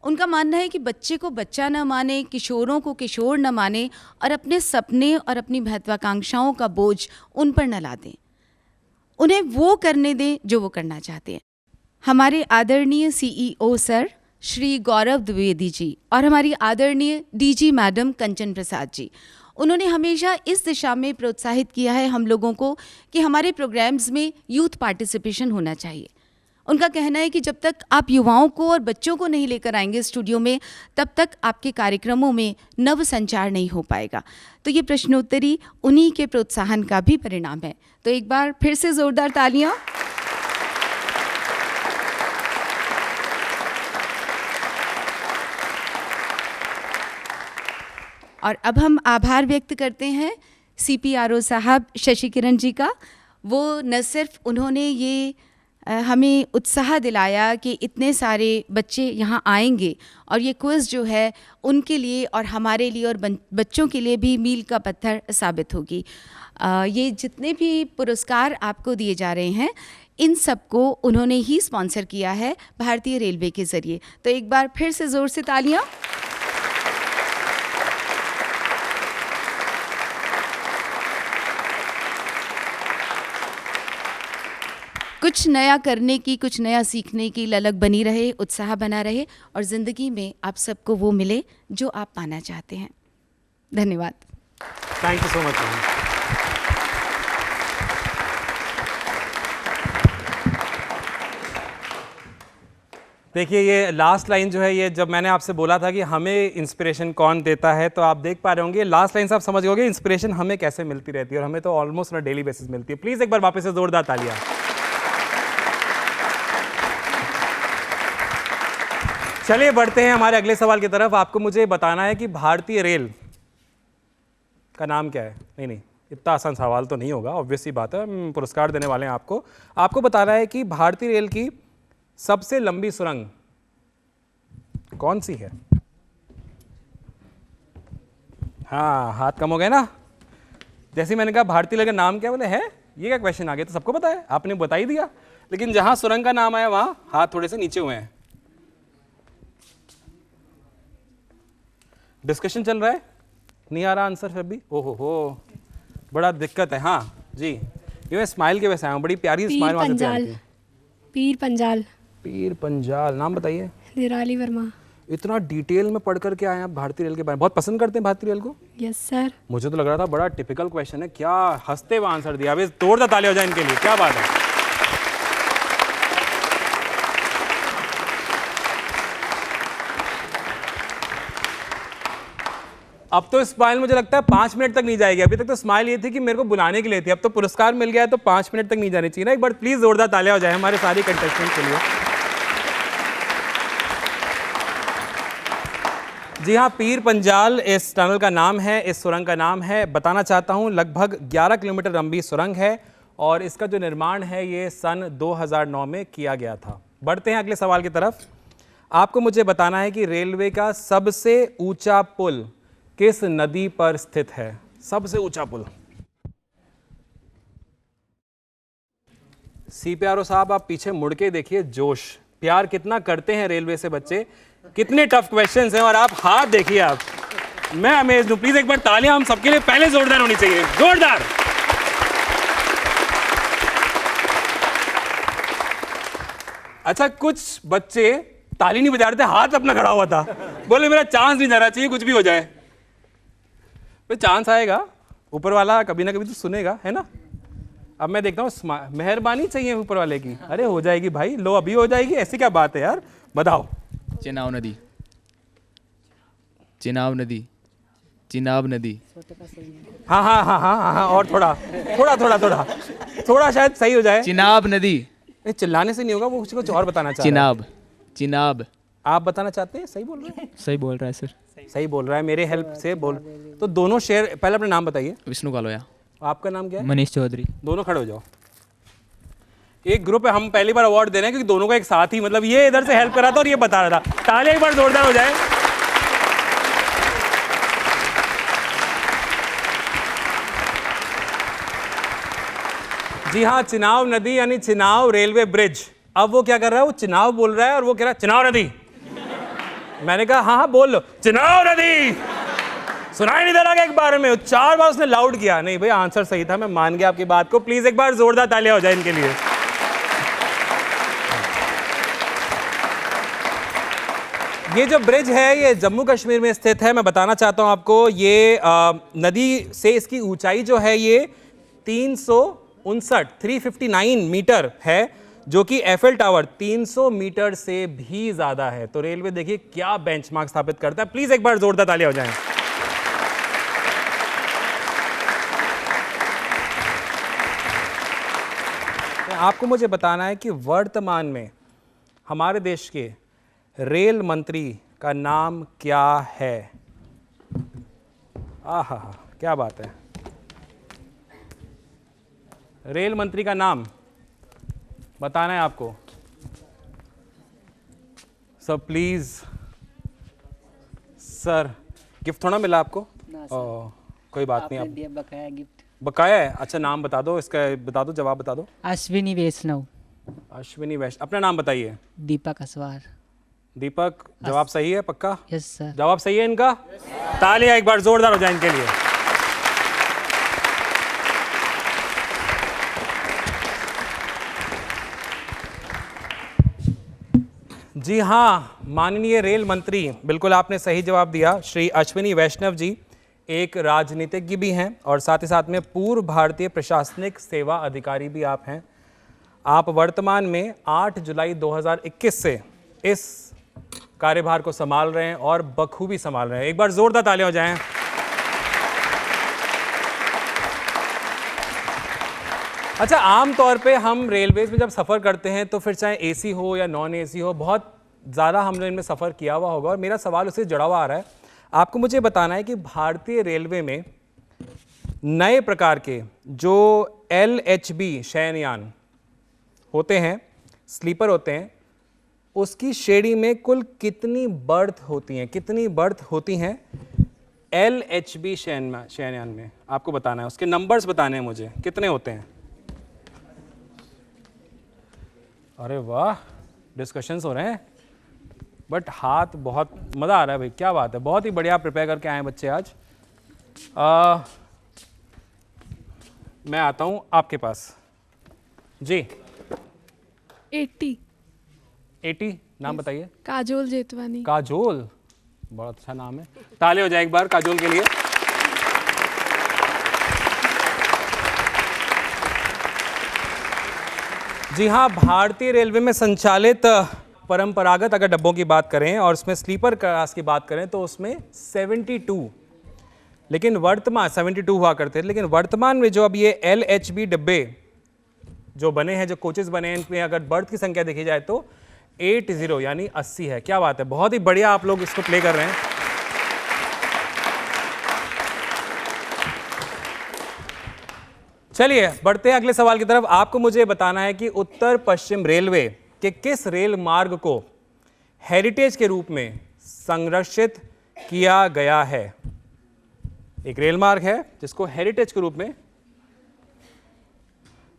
उनका मानना है कि बच्चे को बच्चा न माने, किशोरों को किशोर न माने, और अपने सपने और अपनी महत्वाकांक्षाओं का बोझ उन पर न ला दें, उन्हें वो करने दें जो वो करना चाहते हैं। हमारे आदरणीय CEO सर श्री गौरव द्विवेदी जी और हमारी आदरणीय DG मैडम कंचन प्रसाद जी, उन्होंने हमेशा इस दिशा में प्रोत्साहित किया है हम लोगों को कि हमारे प्रोग्राम्स में यूथ पार्टिसिपेशन होना चाहिए। उनका कहना है कि जब तक आप युवाओं को और बच्चों को नहीं लेकर आएंगे स्टूडियो में, तब तक आपके कार्यक्रमों में नव संचार नहीं हो पाएगा। तो ये प्रश्नोत्तरी उन्हीं के प्रोत्साहन का भी परिणाम है। तो एक बार फिर से ज़ोरदार तालियां। और अब हम आभार व्यक्त करते हैं CPRO साहब शशि किरण जी का। वो न सिर्फ उन्होंने ये हमें उत्साह दिलाया कि इतने सारे बच्चे यहाँ आएंगे, और ये क्विज़ जो है उनके लिए और हमारे लिए और बच्चों के लिए भी मील का पत्थर साबित होगी। ये जितने भी पुरस्कार आपको दिए जा रहे हैं, इन सबको उन्होंने ही स्पॉन्सर किया है भारतीय रेलवे के ज़रिए। तो एक बार फिर से ज़ोर से तालियाँ। कुछ नया करने की, कुछ नया सीखने की ललक बनी रहे, उत्साह बना रहे, और ज़िंदगी में आप सबको वो मिले जो आप पाना चाहते हैं। धन्यवाद। Thank you so much. देखिए, ये लास्ट लाइन जो है, ये जब मैंने आपसे बोला था कि हमें इंस्पिरेशन कौन देता है, तो आप देख पा रहे होंगे लास्ट लाइन से आप समझ गए इंस्पिरेशन हमें कैसे मिलती रहती है, और हमें तो ऑलमोस्ट ऑन डेली बेसिस मिलती है। प्लीज़ एक बार वापस से जोरदार तालियां। चलिए बढ़ते हैं हमारे अगले सवाल की तरफ। आपको मुझे बताना है कि भारतीय रेल का नाम क्या है। नहीं, इतना आसान सवाल तो नहीं होगा, ऑब्वियस सी बात है, हम पुरस्कार देने वाले हैं आपको। आपको बताना है कि भारतीय रेल की सबसे लंबी सुरंग कौन सी है। हाँ, हाथ कम हो गए ना। जैसे मैंने कहा भारतीय रेल का नाम क्या, बोले है, ये क्या क्वेश्चन आ गया, तो सबको पता है, आपने बता ही दिया। लेकिन जहां सुरंग का नाम आया वहां हाथ थोड़े से नीचे हुए हैं। डिस्कशन चल रहा है, नहीं आ रहा आंसर फिर भी। ओहो हो, बड़ा दिक्कत है। हाँ जी, ये मैं स्माइल के वैसे आया हूँ, बड़ी प्यारी स्माइल वहाँ से आई थी। पीर पंजाल। पीर पंजाल, नाम बताइए। निराली वर्मा। इतना डिटेल में पढ़ करके आए आप भारतीय रेल के बारे में। बहुत पसंद करते हैं भारतीय रेल को? Yes sir. मुझे तो लग रहा था बड़ा टिपिकल क्वेश्चन है, क्या हंसते हुए आंसर दिया। अभी तोड़ता ताली हो जाए इनके लिए, क्या बात है। अब तो स्माइल मुझे लगता है 5 मिनट तक नहीं जाएगी। अभी तक तो स्माइल ये थी कि मेरे को बुलाने के लिए थी, अब तो पुरस्कार मिल गया है तो 5 मिनट तक नहीं जानी चाहिए ना। एक बार प्लीज जोरदार तालियां हो जाए हमारे सारे कंटेस्टेंट के लिए। जी हाँ, पीर पंजाल इस टनल का नाम है, इस सुरंग का नाम है। बताना चाहता हूँ लगभग 11 किलोमीटर लंबी सुरंग है और इसका जो निर्माण है ये सन 2009 में किया गया था। बढ़ते हैं अगले सवाल की तरफ। आपको मुझे बताना है कि रेलवे का सबसे ऊंचा पुल किस नदी पर स्थित है। सबसे ऊंचा पुल। CPRO साहब आप पीछे मुड़ के देखिए, जोश प्यार कितना करते हैं रेलवे से बच्चे। कितने टफ क्वेश्चंस हैं और आप हाथ देखिए, आप मैं अमेज़्ड हूं। प्लीज एक बार तालियां हम सबके लिए पहले जोरदार होनी चाहिए, जोरदार। अच्छा, कुछ बच्चे ताली नहीं बजा रहे थे, हाथ अपना खड़ा हुआ था, बोले मेरा चांस नहीं जाना चाहिए, कुछ भी हो जाए। तो चांस आएगा, ऊपर वाला कभी ना कभी तो सुनेगा, है ना। अब मैं देखता हूँ, मेहरबानी चाहिए ऊपर वाले की। अरे हो जाएगी भाई, लो अभी हो जाएगी, ऐसी क्या बात है यार, बताओ। चिनाब नदी, चिनाब नदी, चिनाब नदी। हाँ हाँ हाँ हाँ हाँ, और थोड़ा थोड़ा थोड़ा थोड़ा थोड़ा शायद सही हो जाए। चिनाब नदी। चिल्लाने से नहीं होगा, वो कुछ और बताना चाह रहा है। चिनाब, चिनाब। आप बताना चाहते हैं? सही बोल रहे हैं? सही बोल रहा है सर। सही बोल रहा है, मेरे हेल्प से बोल। तो दोनों शेयर, पहले अपना नाम बताइए। विष्णु कालोया। आपका नाम क्या है? मनीष चौधरी। दोनों खड़े हो जाओ। एक ग्रुप है, हम पहली बार अवार्ड दे रहे हैं क्योंकि दोनों का एक साथ ही, मतलब ये इधर से हेल्प कर रहा था और ये बता रहा था। ताली एक बार जोरदार हो जाए। जी हाँ, चिनाब नदी यानी चिनाब रेलवे ब्रिज। अब वो क्या कर रहा है, वो चिनाब बोल रहा है और वो कह रहा है चिनाब नदी। मैंने कहा हाँ हाँ बोल लो, चिनाब नदी। सुनाई नहीं दे रहा एक बार में, 4 बार उसने लाउड किया। नहीं भाई, आंसर सही था, मैं मान गया आपकी बात को। प्लीज एक बार जोरदार तालियां हो जाए इनके लिए। ये जो ब्रिज है ये जम्मू कश्मीर में स्थित है। मैं बताना चाहता हूं आपको, ये नदी से इसकी ऊंचाई जो है ये 359 मीटर है, जो कि एफएल टावर 300 मीटर से भी ज्यादा है। तो रेलवे देखिए क्या बेंचमार्क स्थापित करता है। प्लीज एक बार जोरदार तालियां हो जाएं। आपको मुझे बताना है कि वर्तमान में हमारे देश के रेल मंत्री का नाम क्या है? आहा, क्या बात है। रेल मंत्री का नाम बताना है आपको। Sir please. सर गिफ्ट थोड़ा मिला आपको? कोई बात नहीं, आप बकाया गिफ्ट। बकाया है? अच्छा, नाम बता दो इसका, बता दो, जवाब बता दो। अश्विनी वैष्णव। अश्विनी वैष्णव। अपना नाम बताइए। दीपक असवार। दीपक, जवाब सही है पक्का? Yes sir. जवाब सही है इनका? तालियां एक बार जोरदार हो जाए इनके लिए। जी हाँ, माननीय रेल मंत्री, बिल्कुल आपने सही जवाब दिया। श्री अश्विनी वैष्णव जी एक राजनीतिज्ञ भी हैं और साथ ही साथ में पूर्व भारतीय प्रशासनिक सेवा अधिकारी भी आप हैं। आप वर्तमान में 8 जुलाई 2021 से इस कार्यभार को संभाल रहे हैं और बखूबी संभाल रहे हैं। एक बार जोरदार तालियां हो जाएं। अच्छा, आमतौर पे हम रेलवेज में जब सफ़र करते हैं तो फिर चाहे एसी हो या नॉन एसी हो, बहुत ज़्यादा हमने इनमें सफ़र किया हुआ होगा और मेरा सवाल उससे जुड़ा हुआ आ रहा है। आपको मुझे बताना है कि भारतीय रेलवे में नए प्रकार के जो LHB शयनयान होते हैं, स्लीपर होते हैं, उसकी श्रेणी में कुल कितनी बर्थ होती हैं? कितनी बर्थ होती हैं LHB शयनयान में? आपको बताना है, उसके नंबर्स बताने हैं मुझे, कितने होते हैं? अरे वाह, डिस्कशंस हो रहे हैं, बट हाथ बहुत मज़ा आ रहा है भाई, क्या बात है, बहुत ही बढ़िया प्रिपेयर करके आए हैं बच्चे आज। मैं आता हूँ आपके पास जी। 80 नाम बताइए। काजोल जेतवानी। काजोल, बहुत अच्छा नाम है, ताली हो जाए एक बार काजोल के लिए। जी हाँ, भारतीय रेलवे में संचालित परंपरागत अगर डब्बों की बात करें और उसमें स्लीपर क्लास की बात करें तो उसमें 72, लेकिन वर्तमान 72 हुआ करते हैं, लेकिन वर्तमान में जो अब ये LHB डब्बे जो बने हैं, जो कोचेस बने हैं, इनमें अगर बर्थ की संख्या देखी जाए तो 80 यानी 80 है। क्या बात है, बहुत ही बढ़िया आप लोग इसको प्ले कर रहे हैं। चलिए बढ़ते हैं अगले सवाल की तरफ। आपको मुझे बताना है कि उत्तर पश्चिम रेलवे के किस रेल मार्ग को हेरिटेज के रूप में संरक्षित किया गया है? एक रेल मार्ग है जिसको हेरिटेज के रूप में,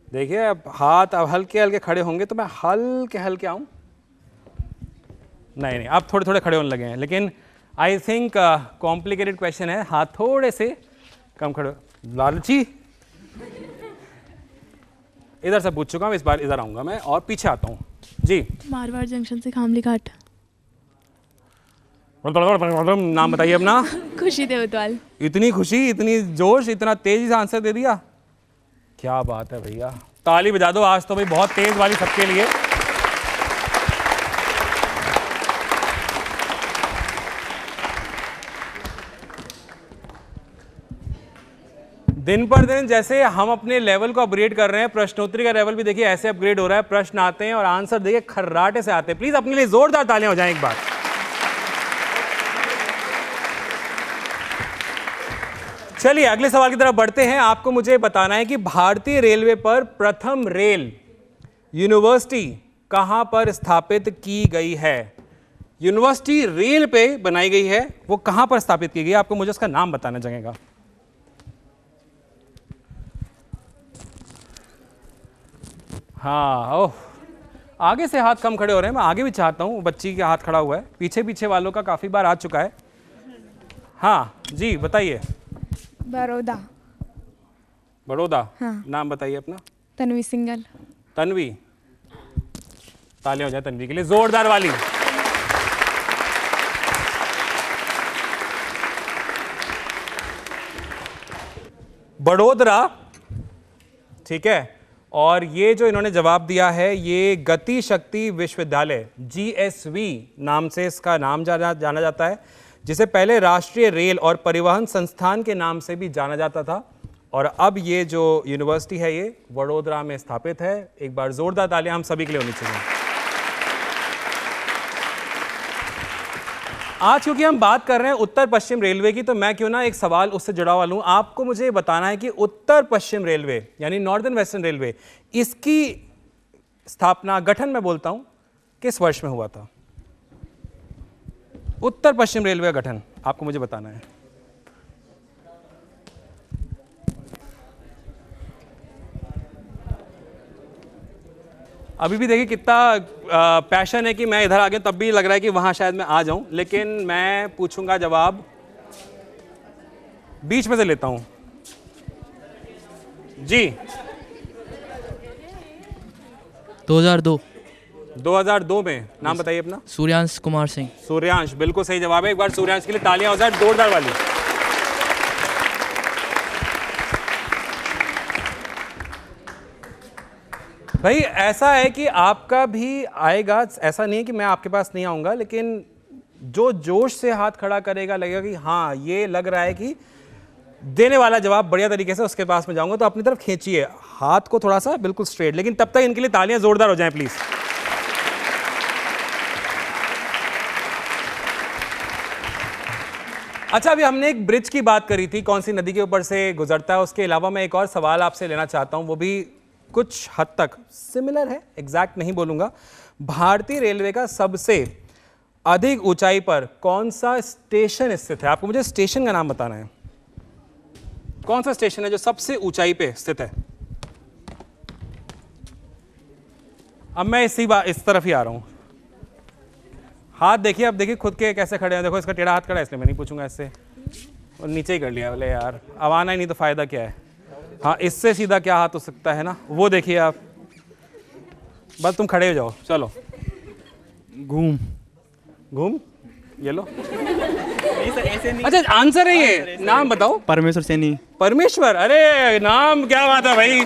देखिए अब हाथ अब हल्के हल्के खड़े होंगे तो मैं हल्के हल्के आऊं, नहीं अब थोड़े थोड़े खड़े होने लगे हैं, लेकिन आई थिंक कॉम्प्लिकेटेड क्वेश्चन है, हाथ थोड़े से कम खड़े। लालची, इधर से पूछ चुका हूं, इस बार इधर आऊंगा मैं और पीछे आता हूं। जी मारवाड़ जंक्शन से खामली घाट। नाम बताइए अपना। खुशी देवतवाल। इतनी खुशी, इतनी जोश, इतना तेजी से आंसर दे दिया, क्या बात है भैया, ताली बजा दो। आज तो भाई बहुत तेज वाली सबके लिए। दिन पर दिन जैसे हम अपने लेवल को अपग्रेड कर रहे हैं, प्रश्नोत्तरी का लेवल भी देखिए ऐसे अपग्रेड हो रहा है। प्रश्न आते हैं और आंसर देखिए खर्राटे से आते हैं। प्लीज अपने लिए जोरदार तालियां हो जाएं एक बार। चलिए अगले सवाल की तरफ बढ़ते हैं। आपको मुझे बताना है कि भारतीय रेलवे पर प्रथम रेल यूनिवर्सिटी कहां पर स्थापित की गई है। यूनिवर्सिटी रेल पे बनाई गई है, वो कहां पर स्थापित की गई है, आपको मुझे उसका नाम बताना जगह का। हाँ, ओह, आगे से हाथ कम खड़े हो रहे हैं, मैं आगे भी चाहता हूँ। बच्ची का हाथ खड़ा हुआ है, पीछे पीछे वालों का काफ़ी बार आ चुका है। हाँ जी बताइए। बड़ौदा। बड़ौदा। हाँ। नाम बताइए अपना। तन्वी सिंगल। तन्वी, तालियां हो जाए तन्वी के लिए जोरदार वाली। बड़ोदरा, ठीक है। और ये जो इन्होंने जवाब दिया है, ये गति शक्ति विश्वविद्यालय GSV नाम से इसका नाम जाना जाता है, जिसे पहले राष्ट्रीय रेल और परिवहन संस्थान के नाम से भी जाना जाता था। और अब ये जो यूनिवर्सिटी है ये वडोदरा में स्थापित है। एक बार जोरदार तालियां हम सभी के लिए होनी चाहिए। आज क्योंकि हम बात कर रहे हैं उत्तर पश्चिम रेलवे की, तो मैं क्यों ना एक सवाल उससे जुड़ा हुआ लूं। आपको मुझे बताना है कि उत्तर पश्चिम रेलवे यानी नॉर्दर्न वेस्टर्न रेलवे, इसकी स्थापना, गठन मैं बोलता हूं, किस वर्ष में हुआ था। उत्तर पश्चिम रेलवे का गठन आपको मुझे बताना है। अभी भी देखिए कितना पैशन है कि मैं इधर आ गया, तब भी लग रहा है कि वहां शायद मैं आ जाऊं, लेकिन मैं पूछूंगा जवाब बीच में से लेता हूं। जी 2002 में। नाम बताइए अपना। सूर्यांश कुमार सिंह। सूर्यांश, बिल्कुल सही जवाब है। एक बार सूर्यांश के लिए तालियां हो जाए जोरदार वाली। भाई ऐसा है कि आपका भी आएगा, ऐसा नहीं है कि मैं आपके पास नहीं आऊंगा, लेकिन जो जोश से हाथ खड़ा करेगा, लगेगा कि हाँ ये लग रहा है कि देने वाला जवाब बढ़िया तरीके से, उसके पास में जाऊंगा, तो अपनी तरफ खींचिए हाथ को थोड़ा सा बिल्कुल स्ट्रेट। लेकिन तब तक इनके लिए तालियां जोरदार हो जाएं प्लीज। अच्छा, अभी हमने एक ब्रिज की बात करी थी, कौन सी नदी के ऊपर से गुजरता है। उसके अलावा मैं एक और सवाल आपसे लेना चाहता हूं, वो भी कुछ हद तक सिमिलर है, एग्जैक्ट नहीं बोलूंगा। भारतीय रेलवे का सबसे अधिक ऊंचाई पर कौन सा स्टेशन स्थित है। आपको मुझे स्टेशन का नाम बताना है। कौन सा स्टेशन है जो सबसे ऊंचाई पे स्थित है। अब मैं इस तरफ ही आ रहा हूं। हाथ देखिए, अब देखिए खुद के कैसे खड़े हैं। देखो इसका टेढ़ा हाथ खड़ा है, इसलिए मैं नहीं पूछूंगा इससे, और नीचे ही कर लिया। बोले यार अब आना ही नहीं तो फायदा क्या है। हाँ, इससे सीधा क्या हाथ हो सकता है ना, वो देखिए आप। बस तुम खड़े हो जाओ, चलो। घूम ये लो। अच्छा आंसर है ये, नाम बताओ। परमेश्वर सैनी। परमेश्वर, अरे नाम, क्या बात है भाई,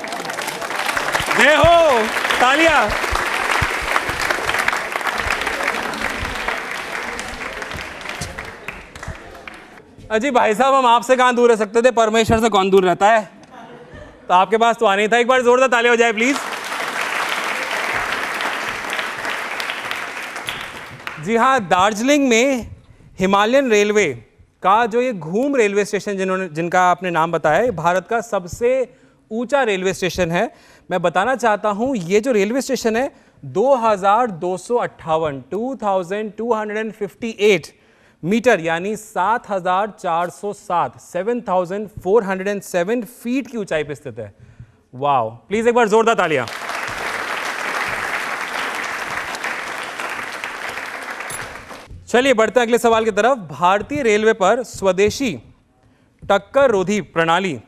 जय हो, तालियां। अजी भाई साहब, हम आपसे कहां दूर रह सकते थे, परमेश्वर से कौन दूर रहता है। तो आपके पास तो आना ही था। एक बार जोरदार ताली हो जाए प्लीज। जी हाँ, दार्जिलिंग में हिमालयन रेलवे का जो ये घूम रेलवे स्टेशन जिनका आपने नाम बताया है, भारत का सबसे ऊंचा रेलवे स्टेशन है। मैं बताना चाहता हूं, ये जो रेलवे स्टेशन है 2258 मीटर यानी 7407 फीट की ऊंचाई पर स्थित है। वाओ, प्लीज एक बार जोरदार तालियां। चलिए बढ़ते हैं अगले सवाल की तरफ। भारतीय रेलवे पर स्वदेशी टक्कर रोधी प्रणाली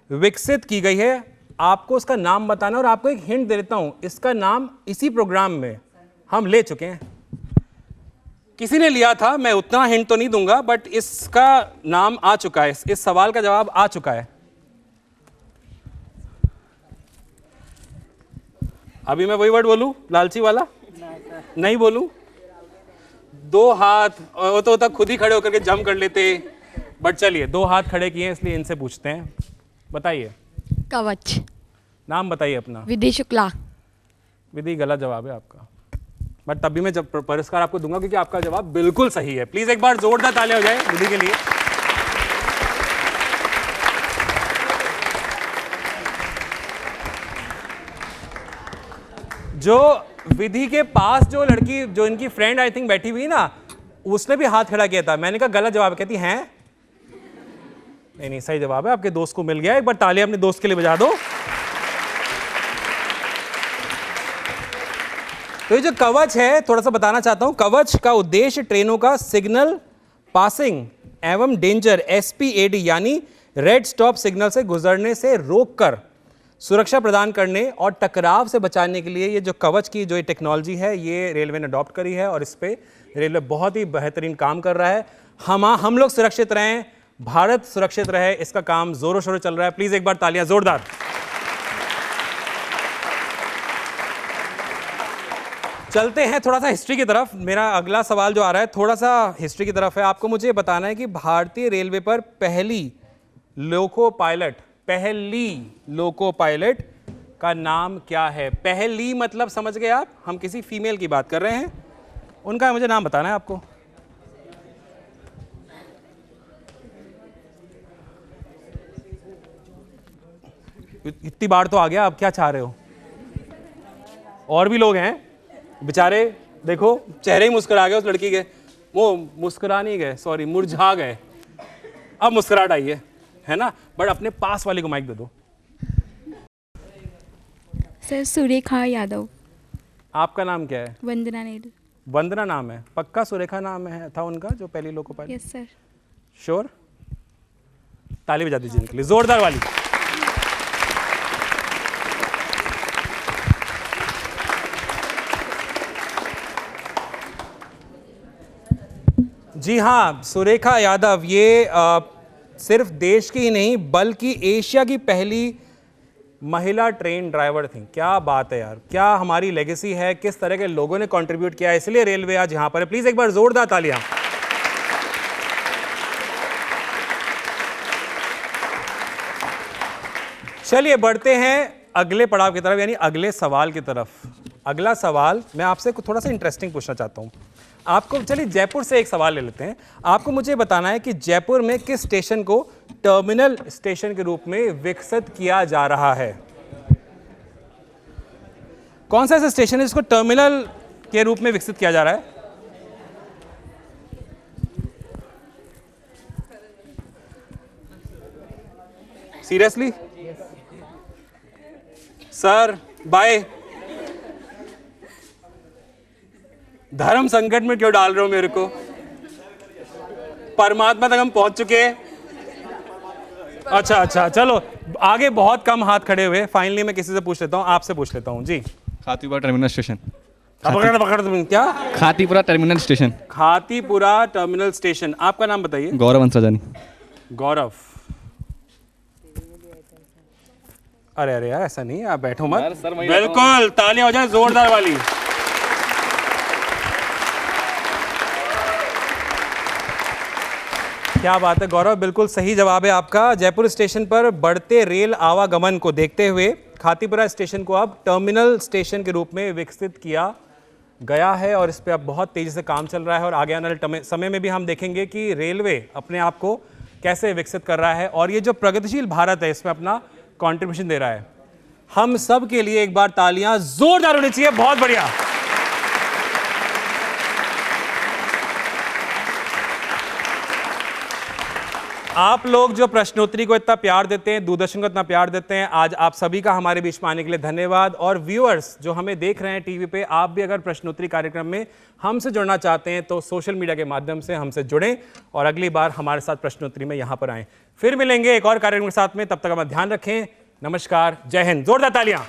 विकसित की गई है। आपको उसका नाम बताना, और आपको एक हिंट दे देता हूं, इसका नाम इसी प्रोग्राम में हम ले चुके हैं। किसी ने लिया था, मैं उतना हिंट तो नहीं दूंगा, बट इसका नाम आ चुका है, इस सवाल का जवाब आ चुका है। अभी मैं वही वर्ड बोलूं, लालची वाला? नहीं बोलूं? 2 हाथ तो तक खुद ही खड़े होकर के जंप कर लेते, बट चलिए 2 हाथ खड़े किए हैं इसलिए इनसे पूछते हैं। बताइए कवच। नाम बताइए अपना। विधि शुक्ला। विधि गलत जवाब है आपका, बट तब भी मैं जब पुरस्कार आपको दूंगा क्योंकि आपका जवाब बिल्कुल सही है। प्लीज एक बार जोरदार तालियां हो जाए विधि के लिए। जो विधि के पास जो लड़की, जो इनकी फ्रेंड आई थिंक बैठी हुई ना, उसने भी हाथ खड़ा किया था। मैंने कहा गलत जवाब, कहती हैं नहीं सही जवाब है, आपके दोस्त को मिल गया। एक बार तालियां अपने दोस्त के लिए बजा दो। तो ये जो कवच है, थोड़ा सा बताना चाहता हूं। कवच का उद्देश्य ट्रेनों का सिग्नल पासिंग एवं डेंजर SPAD यानी रेड स्टॉप सिग्नल से गुजरने से रोककर सुरक्षा प्रदान करने और टकराव से बचाने के लिए ये जो कवच की जो टेक्नोलॉजी है, ये रेलवे ने अडॉप्ट करी है और इस पे रेलवे बहुत ही बेहतरीन काम कर रहा है। हम लोग सुरक्षित रहें, भारत सुरक्षित रहे, इसका काम जोरों शोरों चल रहा है। प्लीज एक बार तालियां जोरदार। चलते हैं थोड़ा सा हिस्ट्री की तरफ। मेरा अगला सवाल जो आ रहा है थोड़ा सा हिस्ट्री की तरफ है। आपको मुझे बताना है कि भारतीय रेलवे पर पहली लोको पायलट का नाम क्या है। पहली मतलब समझ गए आप, हम किसी फीमेल की बात कर रहे हैं, उनका मुझे नाम बताना है आपको। इतनी बार तो आ गया, अब क्या चाह रहे हो? और भी लोग हैं बेचारे, देखो चेहरे ही मुस्कुरा गए उस लड़की के। वो मुस्कुरा नहीं गए, सॉरी मुरझा गए, अब मुस्कुराहट आई है ना। बट अपने पास वाले को माइक दे दो। सर सुरेखा यादव। आपका नाम क्या है? वंदना नील। वंदना नाम है, पक्का सुरेखा नाम है था उनका जो पहली loco pilot? Yes sir. Sure? ताली बजा दीजिए इनके लिए जोरदार वाली। जी हाँ, सुरेखा यादव ये सिर्फ देश की ही नहीं बल्कि एशिया की पहली महिला ट्रेन ड्राइवर थी। क्या बात है यार, क्या हमारी लेगेसी है, किस तरह के लोगों ने कंट्रीब्यूट किया, इसलिए रेलवे आज यहां पर है। प्लीज एक बार जोरदार तालियां। चलिए बढ़ते हैं अगले पड़ाव की तरफ, यानी अगले सवाल की तरफ। अगला सवाल मैं आपसे थोड़ा सा इंटरेस्टिंग पूछना चाहता हूं आपको। चलिए जयपुर से एक सवाल ले लेते हैं। आपको मुझे बताना है कि जयपुर में किस स्टेशन को टर्मिनल स्टेशन के रूप में विकसित किया जा रहा है। कौन सा ऐसा स्टेशन है जिसको टर्मिनल के रूप में विकसित किया जा रहा है? Seriously sir, bye. धर्म संकट में क्यों डाल रहे हो मेरे को? परमात्मा तक हम पहुंच चुके हैं। अच्छा चलो आगे बहुत कम हाथ खड़े हुए। फाइनली मैं किसी से पूछ लेता हूं, आपसे पूछ लेता हूं जी। Khatipura terminal station. क्या? Khatipura terminal station. Khatipura terminal station. आपका नाम बताइए। गौरव अंसराजानी। गौरव, अरे यार ऐसा नहीं, आप बैठो मत। बिल्कुल, तालियां हो जाए जोरदार वाली। क्या बात है गौरव, बिल्कुल सही जवाब है आपका। जयपुर स्टेशन पर बढ़ते रेल आवागमन को देखते हुए खातीपुरा स्टेशन को अब टर्मिनल स्टेशन के रूप में विकसित किया गया है और इस पर अब बहुत तेजी से काम चल रहा है। और आगे आने वाले समय में भी हम देखेंगे कि रेलवे अपने आप को कैसे विकसित कर रहा है और ये जो प्रगतिशील भारत है इसमें अपना कंट्रीब्यूशन दे रहा है। हम सब के लिए एक बार तालियां जोरदार होनी चाहिए। बहुत बढ़िया। आप लोग जो प्रश्नोत्तरी को इतना प्यार देते हैं, दूरदर्शन को इतना प्यार देते हैं, आज आप सभी का हमारे बीच में आने के लिए धन्यवाद। और व्यूअर्स जो हमें देख रहे हैं टीवी पे, आप भी अगर प्रश्नोत्तरी कार्यक्रम में हमसे जुड़ना चाहते हैं तो सोशल मीडिया के माध्यम से हमसे जुड़ें और अगली बार हमारे साथ प्रश्नोत्तरी में यहां पर आएं। फिर मिलेंगे एक और कार्यक्रम के साथ में, तब तक अपना ध्यान रखें। नमस्कार, जय हिंद। जोरदार तालियां।